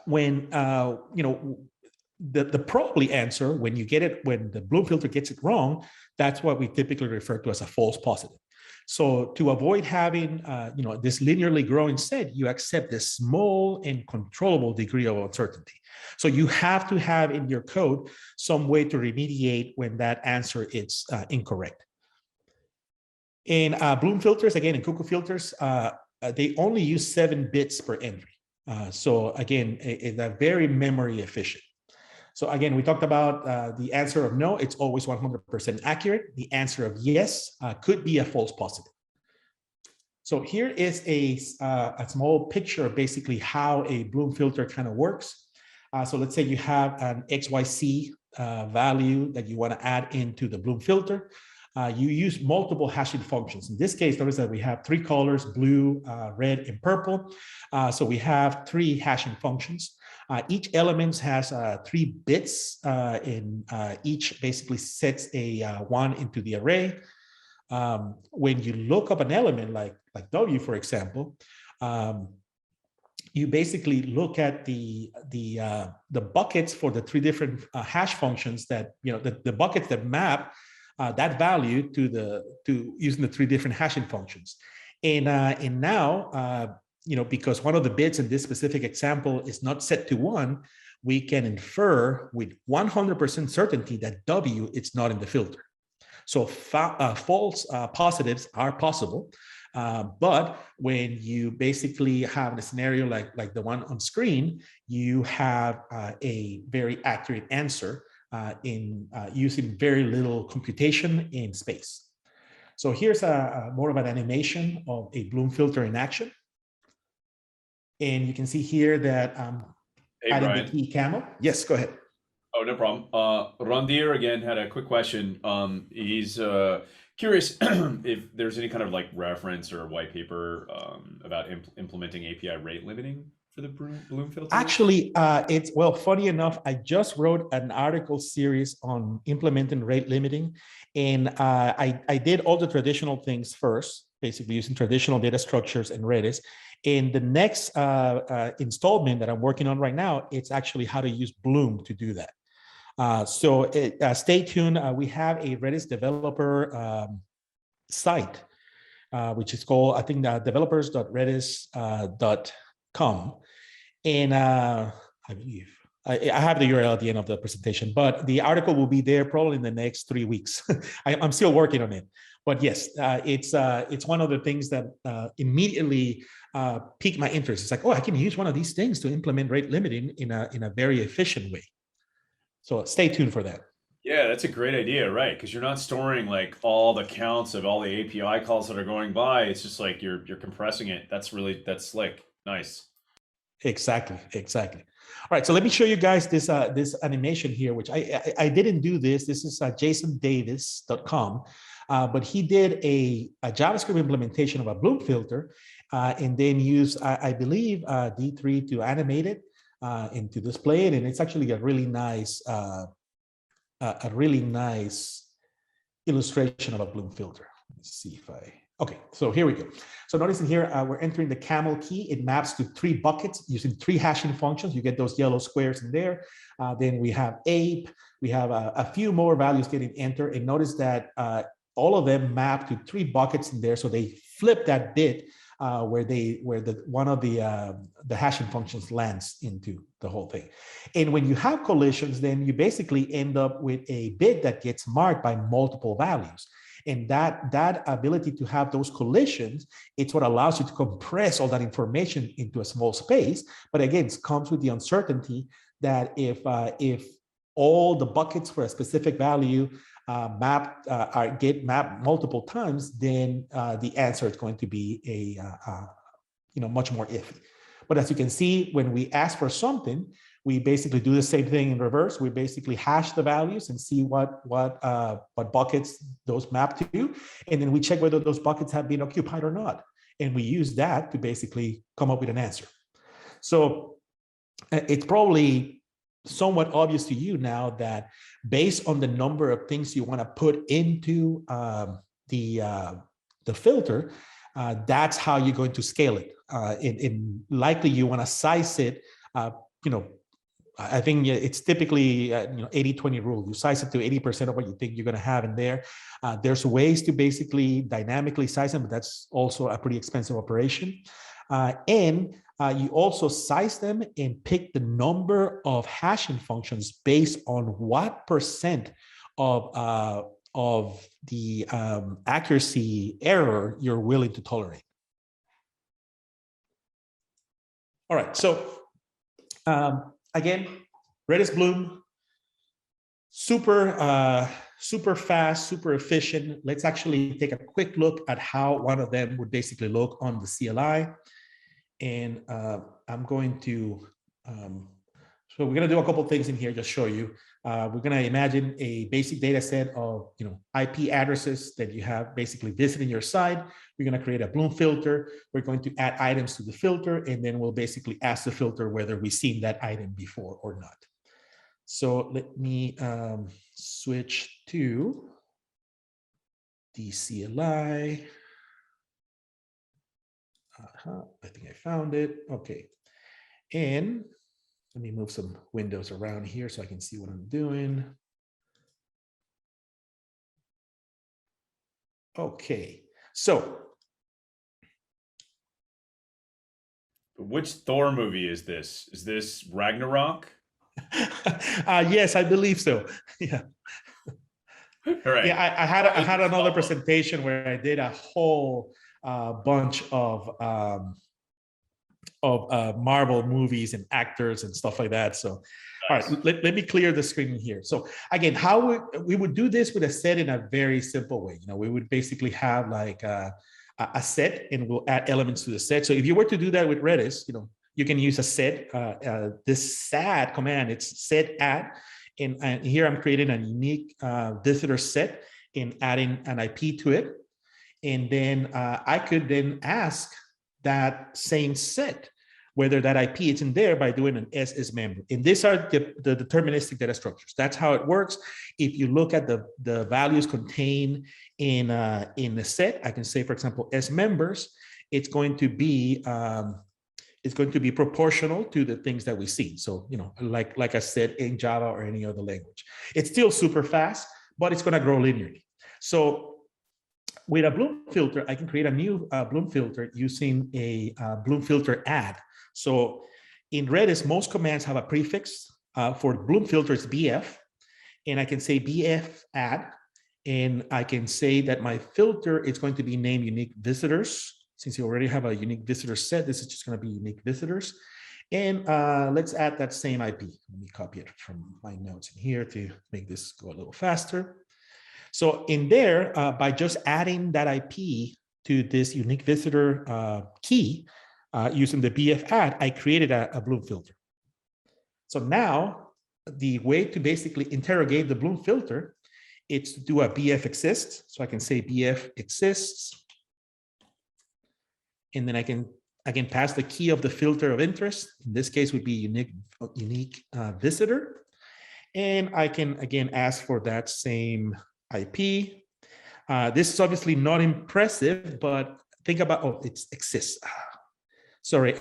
when the probably answer, when you get it, when the Bloom filter gets it wrong, that's what we typically refer to as a false positive. So to avoid having this linearly growing set, you accept this small and controllable degree of uncertainty. So you have to have in your code some way to remediate when that answer is incorrect. In Bloom filters, again, in cuckoo filters, they only use 7 bits per entry. So again, it's very memory efficient. So again, we talked about the answer of no, it's always 100% accurate. The answer of yes could be a false positive. So here is a small picture of basically how a Bloom filter kind of works. So let's say you have an XYZ value that you want to add into the Bloom filter. You use multiple hashing functions. In this case, notice that we have three colors, blue, red, and purple. So we have three hashing functions. Each element has 3 bits, and each basically sets a 1 into the array. When you look up an element like W, for example, you basically look at the buckets for the 3 different hash functions that, the buckets that map that value to using the 3 different hashing functions. And now, because one of the bits in this specific example is not set to 1, we can infer with 100% certainty that W is not in the filter. So false positives are possible, but when you basically have a scenario like the one on screen, you have a very accurate answer in using very little computation in space. So here's more of an animation of a Bloom filter in action. And you can see here that adding Brian. the key camel. Yes, go ahead. Oh, no problem. Randir again had a quick question. He's curious if there's any kind of like reference or white paper about implementing API rate limiting for the Bloom filter. Actually, it's, well, funny enough, I just wrote an article series on implementing rate limiting, and I did all the traditional things first, basically using traditional data structures and Redis. In the next installment that I'm working on right now, it's actually how to use Bloom to do that. So stay tuned. We have a Redis developer site, which is called, I think, developers.redis.com. And I believe I have the URL at the end of the presentation, but the article will be there probably in the next 3 weeks. I'm still working on it. But yes, it's one of the things that immediately piqued my interest. It's like, oh, I can use one of these things to implement rate limiting in a very efficient way. So stay tuned for that. Yeah, that's a great idea, right? Because you're not storing like all the counts of all the API calls that are going by. It's just like you're compressing it. That's slick. Nice. Exactly. All right, so let me show you guys this this animation here, which I didn't do this. This is jasondavis.com, but he did a JavaScript implementation of a Bloom filter, and then used, I believe, D3 to animate it and to display it, and it's actually a really nice illustration of a Bloom filter. Let's see if okay, so here we go. So notice in here, we're entering the camel key. It maps to 3 buckets using 3 hashing functions. You get those yellow squares in there. Then we have ape. We have a few more values getting entered. And notice that all of them map to 3 buckets in there. So they flip that bit where one of the hashing functions lands into the whole thing. And when you have collisions, then you basically end up with a bit that gets marked by multiple values. And that ability to have those collisions, it's what allows you to compress all that information into a small space. But again, it comes with the uncertainty that if all the buckets for a specific value get mapped multiple times, then the answer is going to be much more iffy. But as you can see, when we ask for something, we basically do the same thing in reverse. We basically hash the values and see what buckets those map to, and then we check whether those buckets have been occupied or not. And we use that to basically come up with an answer. So it's probably somewhat obvious to you now that based on the number of things you want to put into the filter, that's how you're going to scale it. And likely you want to size it, I think it's typically 80-20 rule. You size it to 80% of what you think you're going to have in there. There's ways to basically dynamically size them, but that's also a pretty expensive operation. And you also size them and pick the number of hashing functions based on what percent of the accuracy error you're willing to tolerate. All right, so again, Redis Bloom, super fast, super efficient. Let's actually take a quick look at how one of them would basically look on the CLI. And I'm going to, so we're going to do a couple of things in here, just show you. We're going to imagine a basic data set of IP addresses that you have basically visiting your site. We're going to create a Bloom filter. We're going to add items to the filter, and then we'll basically ask the filter whether we've seen that item before or not. So let me switch to the CLI. I think I found it. Okay. And let me move some windows around here so I can see what I'm doing. Okay. So. Which Thor movie is this? Is this Ragnarok? Yes, I believe so. Yeah. Right. Yeah, I had another presentation where I did a whole bunch of Marvel movies and actors and stuff like that. So, nice. All right, let me clear the screen here. So again, how we would do this with a set in a very simple way. We would basically have like a set, and we'll add elements to the set. So if you were to do that with Redis, you can use a set. This SAT command, it's set add. And here I'm creating a unique visitor set and adding an IP to it. And then I could then ask that same set whether that IP is in there by doing an SS member. And these are the deterministic data structures. That's how it works. If you look at the values contained in the set, I can say, for example, S members, it's going to be proportional to the things that we see. So, like I said, in Java or any other language. It's still super fast, but it's going to grow linearly. So with a Bloom filter, I can create a new Bloom filter using a Bloom filter add. So in Redis, most commands have a prefix. For Bloom filter, it's BF. And I can say BF add. And I can say that my filter is going to be named unique visitors. Since you already have a unique visitor set, this is just going to be unique visitors. And let's add that same IP. Let me copy it from my notes in here to make this go a little faster. So in there, by just adding that IP to this unique visitor key using the BF add, I created a Bloom filter. So now the way to basically interrogate the Bloom filter, it's to do a BF exists. So I can say BF exists. And then I can pass the key of the filter of interest. In this case would be unique visitor. And I can, again, ask for that same IP. This is obviously not impressive, but think about, it exists. Sorry,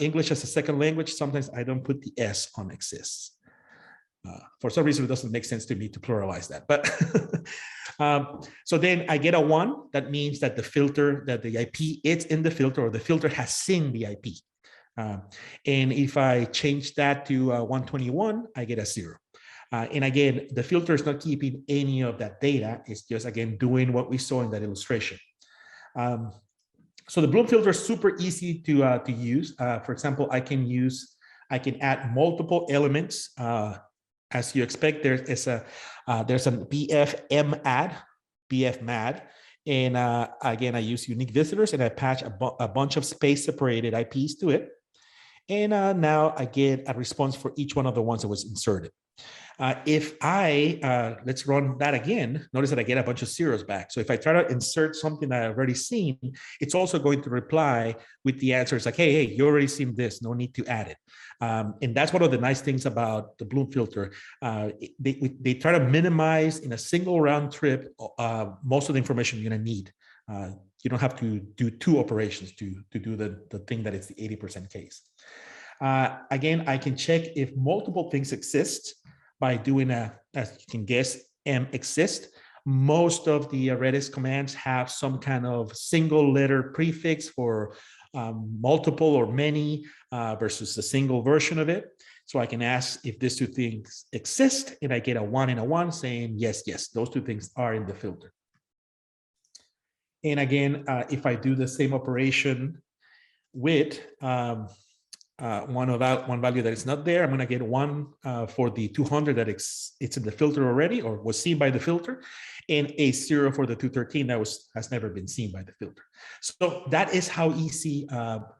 English as a second language. Sometimes I don't put the S on exists. For some reason, it doesn't make sense to me to pluralize that. But so then I get a 1. That means that the filter, that the IP is in the filter, or the filter has seen the IP. And if I change that to 121, I get a 0. And again, the filter is not keeping any of that data. It's just, again, doing what we saw in that illustration. So the Bloom filter is super easy to use. For example, I can add multiple elements. As you expect, there's a BF add, BF mad. And again, I use unique visitors, and I patch a bunch of space-separated IPs to it. And now I get a response for each one of the ones that was inserted. If I, let's run that again, notice that I get a bunch of zeros back. So if I try to insert something that I've already seen, it's also going to reply with the answer. It's like, hey, you already seen this, no need to add it. And that's one of the nice things about the Bloom filter. They try to minimize in a single round trip most of the information you're gonna need. You don't have to do 2 operations to do the thing that is the 80% case. Again, I can check if multiple things exist by doing as you can guess, exist. Most of the Redis commands have some kind of single letter prefix for multiple or many versus a single version of it. So I can ask if these 2 things exist, and I get a 1 and a 1 saying, yes, those 2 things are in the filter. And again, if I do the same operation with one value that is not there. I'm going to get one for the 200 that it's in the filter already or was seen by the filter, and a 0 for the 213 that has never been seen by the filter. So that is how easy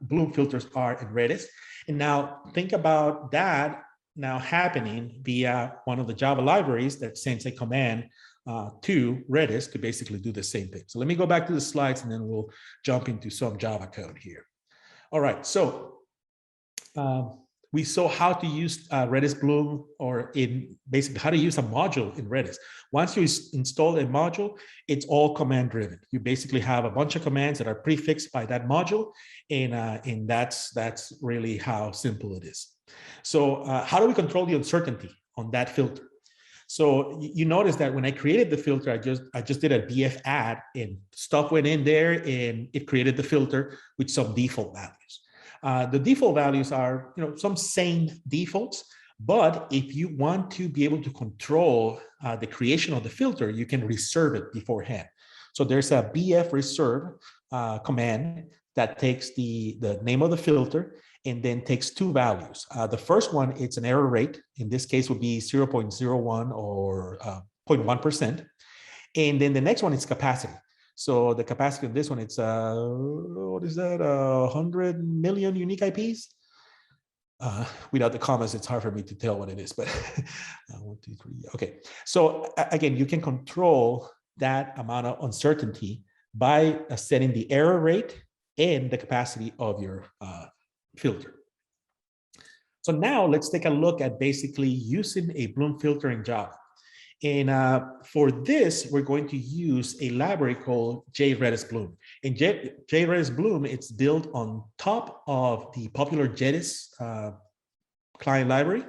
Bloom filters are in Redis. And now think about that now happening via one of the Java libraries that sends a command to Redis to basically do the same thing. So let me go back to the slides and then we'll jump into some Java code here. All right, so we saw how to use Redis Bloom, or in basically how to use a module in Redis. Once you install a module, it's all command driven. You basically have a bunch of commands that are prefixed by that module, and that's really how simple it is. So how do we control the uncertainty on that filter? So you notice that when I created the filter, I just did a df add, and stuff went in there, and it created the filter with some default values. The default values are, some sane defaults, but if you want to be able to control the creation of the filter, you can reserve it beforehand. So there's a bf reserve command that takes the name of the filter and then takes two values. The first one, it's an error rate. In this case would be 0.01 or 0.1%. And then the next one is capacity. So the capacity of this one, it's what is that? 100 million unique IPs. Without the commas, it's hard for me to tell what it is, but 1, 2, 3. Okay. So again, you can control that amount of uncertainty by setting the error rate and the capacity of your filter. So now let's take a look at basically using a Bloom filter in Java. And for this, we're going to use a library called Redis Bloom. And Redis Bloom, it's built on top of the popular Redis client library.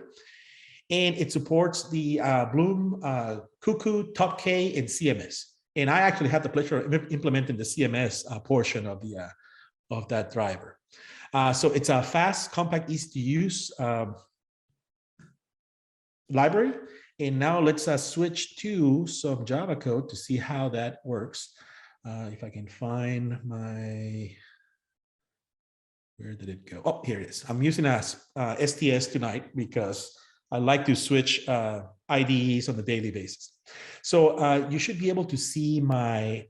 And it supports the Bloom, Cuckoo, TopK, and CMS. And I actually had the pleasure of implementing the CMS portion of that driver. So it's a fast, compact, easy to use library. And now let's switch to some Java code to see how that works. If I can find my, where did it go? Oh, here it is. I'm using STS tonight because I like to switch IDEs on a daily basis. So you should be able to see my,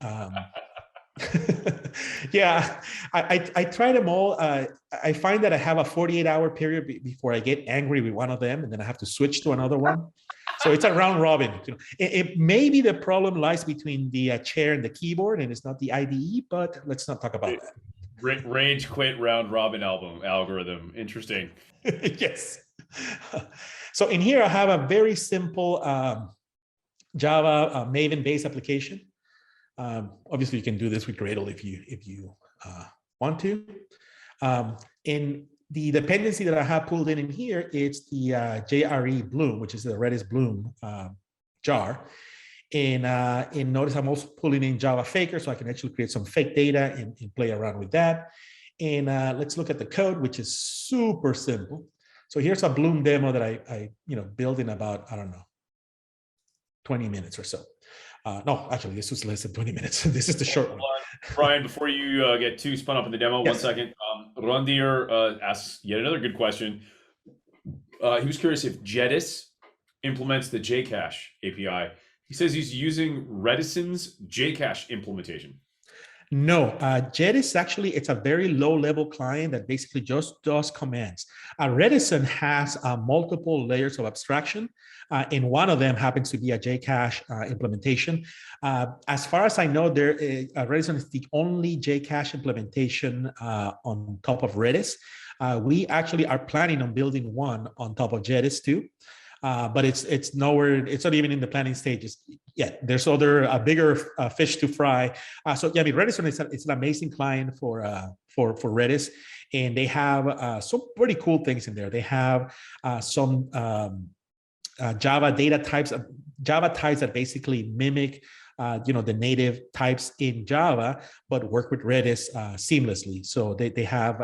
yeah, I tried them all. I find that I have a 48-hour period before I get angry with one of them, and then I have to switch to another one. So it's a round robin. Maybe the problem lies between the chair and the keyboard, and it's not the IDE, but let's not talk about that. Rage quit round robin algorithm. Interesting. Yes. So in here, I have a very simple Java Maven-based application. Obviously, you can do this with Gradle if you want to. And the dependency that I have pulled in here, it's the JRE Bloom, which is the Redis Bloom jar. And notice I'm also pulling in Java Faker, so I can actually create some fake data and play around with that. And let's look at the code, which is super simple. So here's a Bloom demo that I built in about, I don't know, 20 minutes or so. No, actually, this was less than 20 minutes. This is the short one. Brian, before you get too spun up in the demo, yes. 1 second. Randir asks yet another good question. He was curious if Redis implements the JCache API. He says he's using Redison's JCache implementation. No, Redis actually, it's a very low-level client that basically just does commands. Redison has multiple layers of abstraction, and one of them happens to be a JCache implementation. As far as I know, Redison is the only JCache implementation on top of Redis. We actually are planning on building one on top of Redis too. But it's nowhere, it's not even in the planning stages yet. There's other bigger fish to fry. So yeah, I mean, Redis it's an amazing client for Redis, and they have some pretty cool things in there. They have some Java data types, Java types that basically mimic the native types in Java, but work with Redis seamlessly. So they have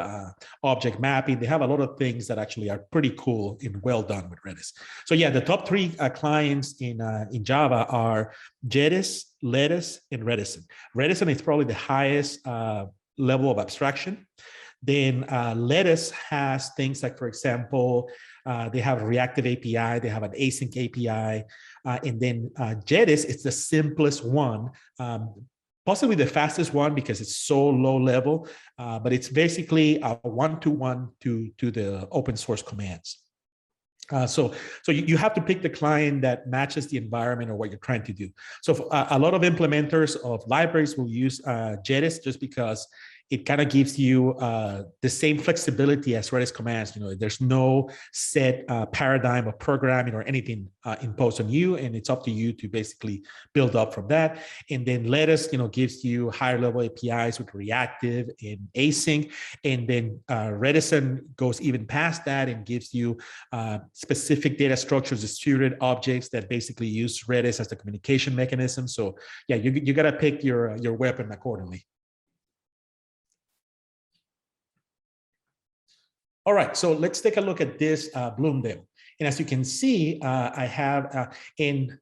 object mapping. They have a lot of things that actually are pretty cool and well done with Redis. So yeah, the top three clients in Java are Redis, Redis, and Redison. Redison is probably the highest level of abstraction. Then Redis has things like, for example, they have a reactive API, they have an async API, and then Redis is the simplest one, possibly the fastest one because it's so low level, but it's basically a one-to-one to the open source commands. So you have to pick the client that matches the environment or what you're trying to do. So a lot of implementers of libraries will use Redis just because it kind of gives you the same flexibility as Redis commands. You know, there's no set paradigm of programming or anything imposed on you, and it's up to you to basically build up from that. And then Redis, you know, gives you higher level APIs with reactive and async, and then Redis goes even past that and gives you specific data structures, distributed objects that basically use Redis as the communication mechanism. So yeah, you got to pick your weapon accordingly. All right, so let's take a look at this Bloom demo. And as you can see, I have in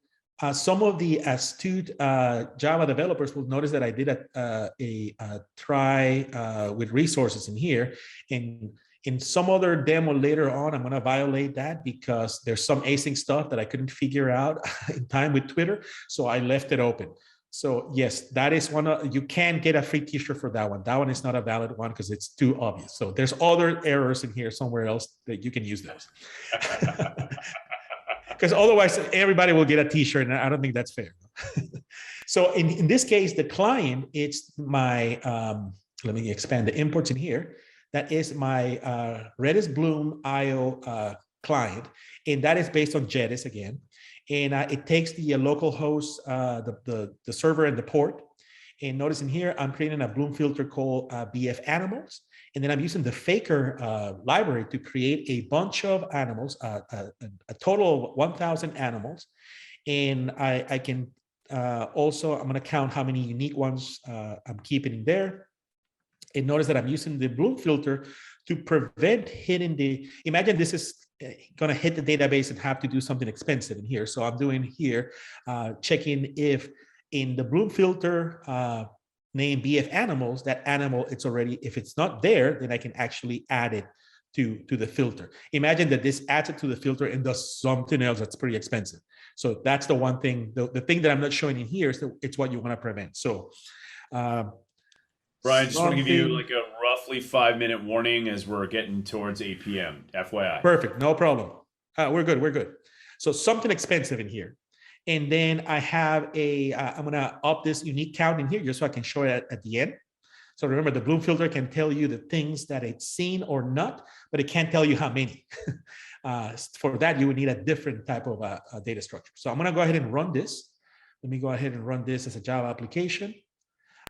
some of the astute Java developers will notice that I did a try with resources in here. And in some other demo later on, I'm going to violate that because there's some async stuff that I couldn't figure out in time with Twitter. So I left it open. So yes, that is one of, you can get a free t-shirt for that one. That one is not a valid one because it's too obvious. So there's other errors in here somewhere else that you can use those. Because otherwise everybody will get a t-shirt and I don't think that's fair. So in this case, the client, it's my, let me expand the imports in here. That is my Redis Bloom IO client. And that is based on Redis again. And it takes the local host, the server and the port. And notice in here, I'm creating a Bloom filter called BF animals. And then I'm using the Faker library to create a bunch of animals, a total of 1,000 animals. And I can also, I'm going to count how many unique ones I'm keeping in there. And notice that I'm using the Bloom filter to prevent hitting the, imagine this is going to hit the database and have to do something expensive in here. So I'm doing here, checking if in the Bloom filter name BF animals, that animal, it's already, if it's not there, then I can actually add it to the filter. Imagine that this adds it to the filter and does something else that's pretty expensive. So that's the one thing, the thing that I'm not showing in here is that it's what you want to prevent. So Brian, just want to give you like a roughly 5-minute warning as we're getting towards 8 p.m. FYI. Perfect, no problem. We're good, we're good. So something expensive in here. And then I have a, I'm gonna up this unique count in here just so I can show it at the end. So remember, the Bloom filter can tell you the things that it's seen or not, but it can't tell you how many. For that, you would need a different type of data structure. So I'm gonna go ahead and run this. Let me go ahead and run this as a Java application.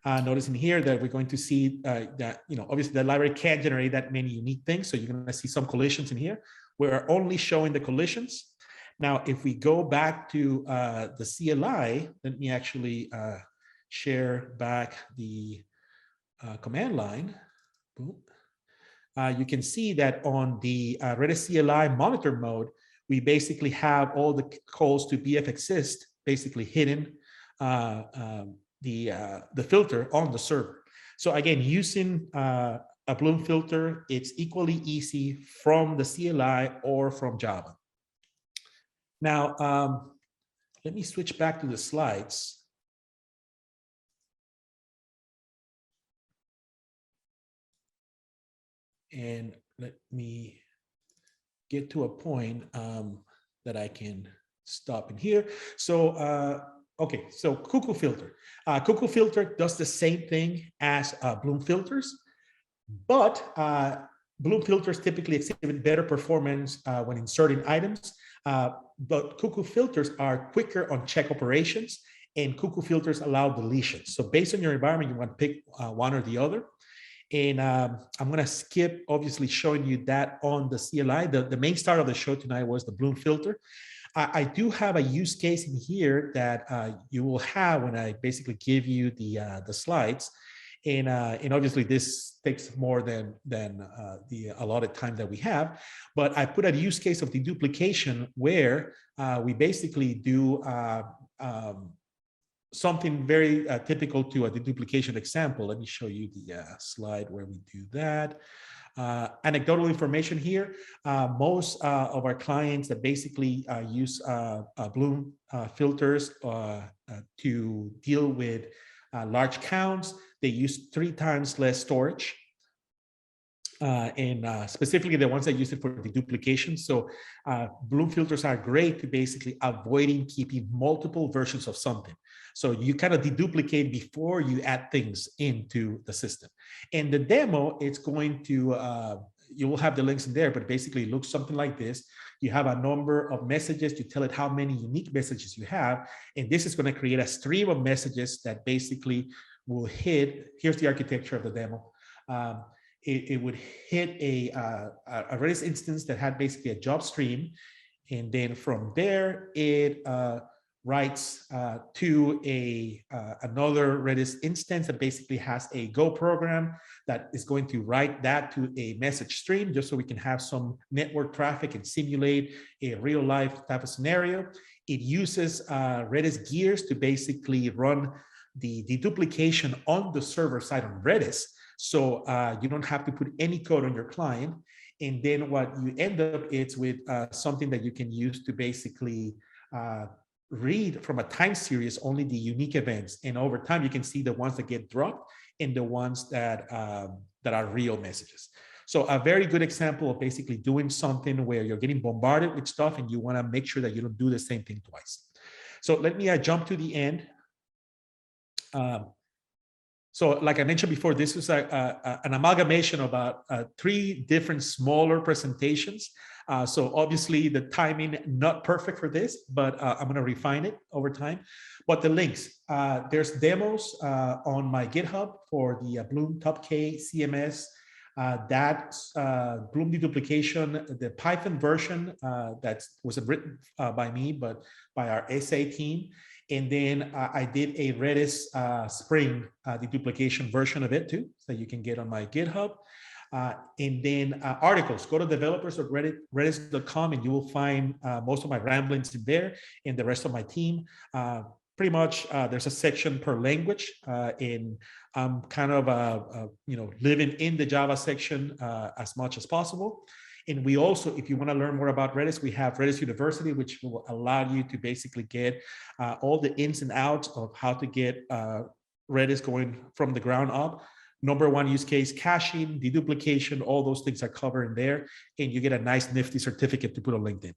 Notice in here that we're going to see that, you know, obviously the library can't generate that many unique things. So you're going to see some collisions in here. We're only showing the collisions. Now, if we go back to the CLI, let me actually share back the command line. You can see that on the Redis CLI monitor mode, we basically have all the calls to BF exist basically hidden the filter on the server. So again, using a Bloom filter, it's equally easy from the CLI or from Java. Now, let me switch back to the slides. And let me get to a point that I can stop in here. So, okay, so cuckoo filter. Cuckoo filter does the same thing as Bloom filters, but Bloom filters typically exhibit better performance when inserting items, but cuckoo filters are quicker on check operations, and cuckoo filters allow deletions. So based on your environment, you want to pick one or the other. And I'm going to skip, obviously, showing you that on the CLI. The main star of the show tonight was the Bloom filter. I do have a use case in here that you will have when I basically give you the slides, and obviously this takes more than the allotted time that we have. But I put a use case of deduplication where we basically do something very typical to a deduplication example. Let me show you the slide where we do that. Anecdotal information here. Most of our clients that basically use Bloom filters to deal with large counts, they use 3 times less storage. And specifically the ones that use it for deduplication. So Bloom filters are great to basically avoiding keeping multiple versions of something. So you kind of deduplicate before you add things into the system. And the demo, it's going to, you will have the links in there, but basically it looks something like this. You have a number of messages, you tell it how many unique messages you have, and this is going to create a stream of messages that basically will hit, here's the architecture of the demo. It would hit a Redis instance that had basically a job stream. And then from there, it writes to another Redis instance that basically has a Go program that is going to write that to a message stream, just so we can have some network traffic and simulate a real life type of scenario. It uses Redis gears to basically run the deduplication on the server side on Redis. So you don't have to put any code on your client. And then what you end up is with something that you can use to basically read from a time series only the unique events. And over time, you can see the ones that get dropped and the ones that, that are real messages. So a very good example of basically doing something where you're getting bombarded with stuff and you want to make sure that you don't do the same thing twice. So let me jump to the end. So like I mentioned before, this is an amalgamation of about 3 different smaller presentations. So obviously the timing not perfect for this, but I'm going to refine it over time. But the links, there's demos on my GitHub for the Bloom Top K CMS, that Bloom deduplication, the Python version that wasn't written by me, but by our SA team. And then I did a Redis Spring deduplication version of it too, so you can get on my GitHub. And then articles, go to developers.redis.com and you will find most of my ramblings in there and the rest of my team. Pretty much there's a section per language, and I'm kind of you know, living in the Java section as much as possible. And we also, if you want to learn more about Redis, we have Redis University, which will allow you to basically get all the ins and outs of how to get Redis going from the ground up. Number 1 use case, caching, deduplication, all those things are covered in there. And you get a nice nifty certificate to put on LinkedIn.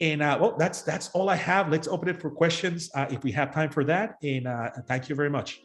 And well, that's all I have. Let's open it for questions if we have time for that. And thank you very much.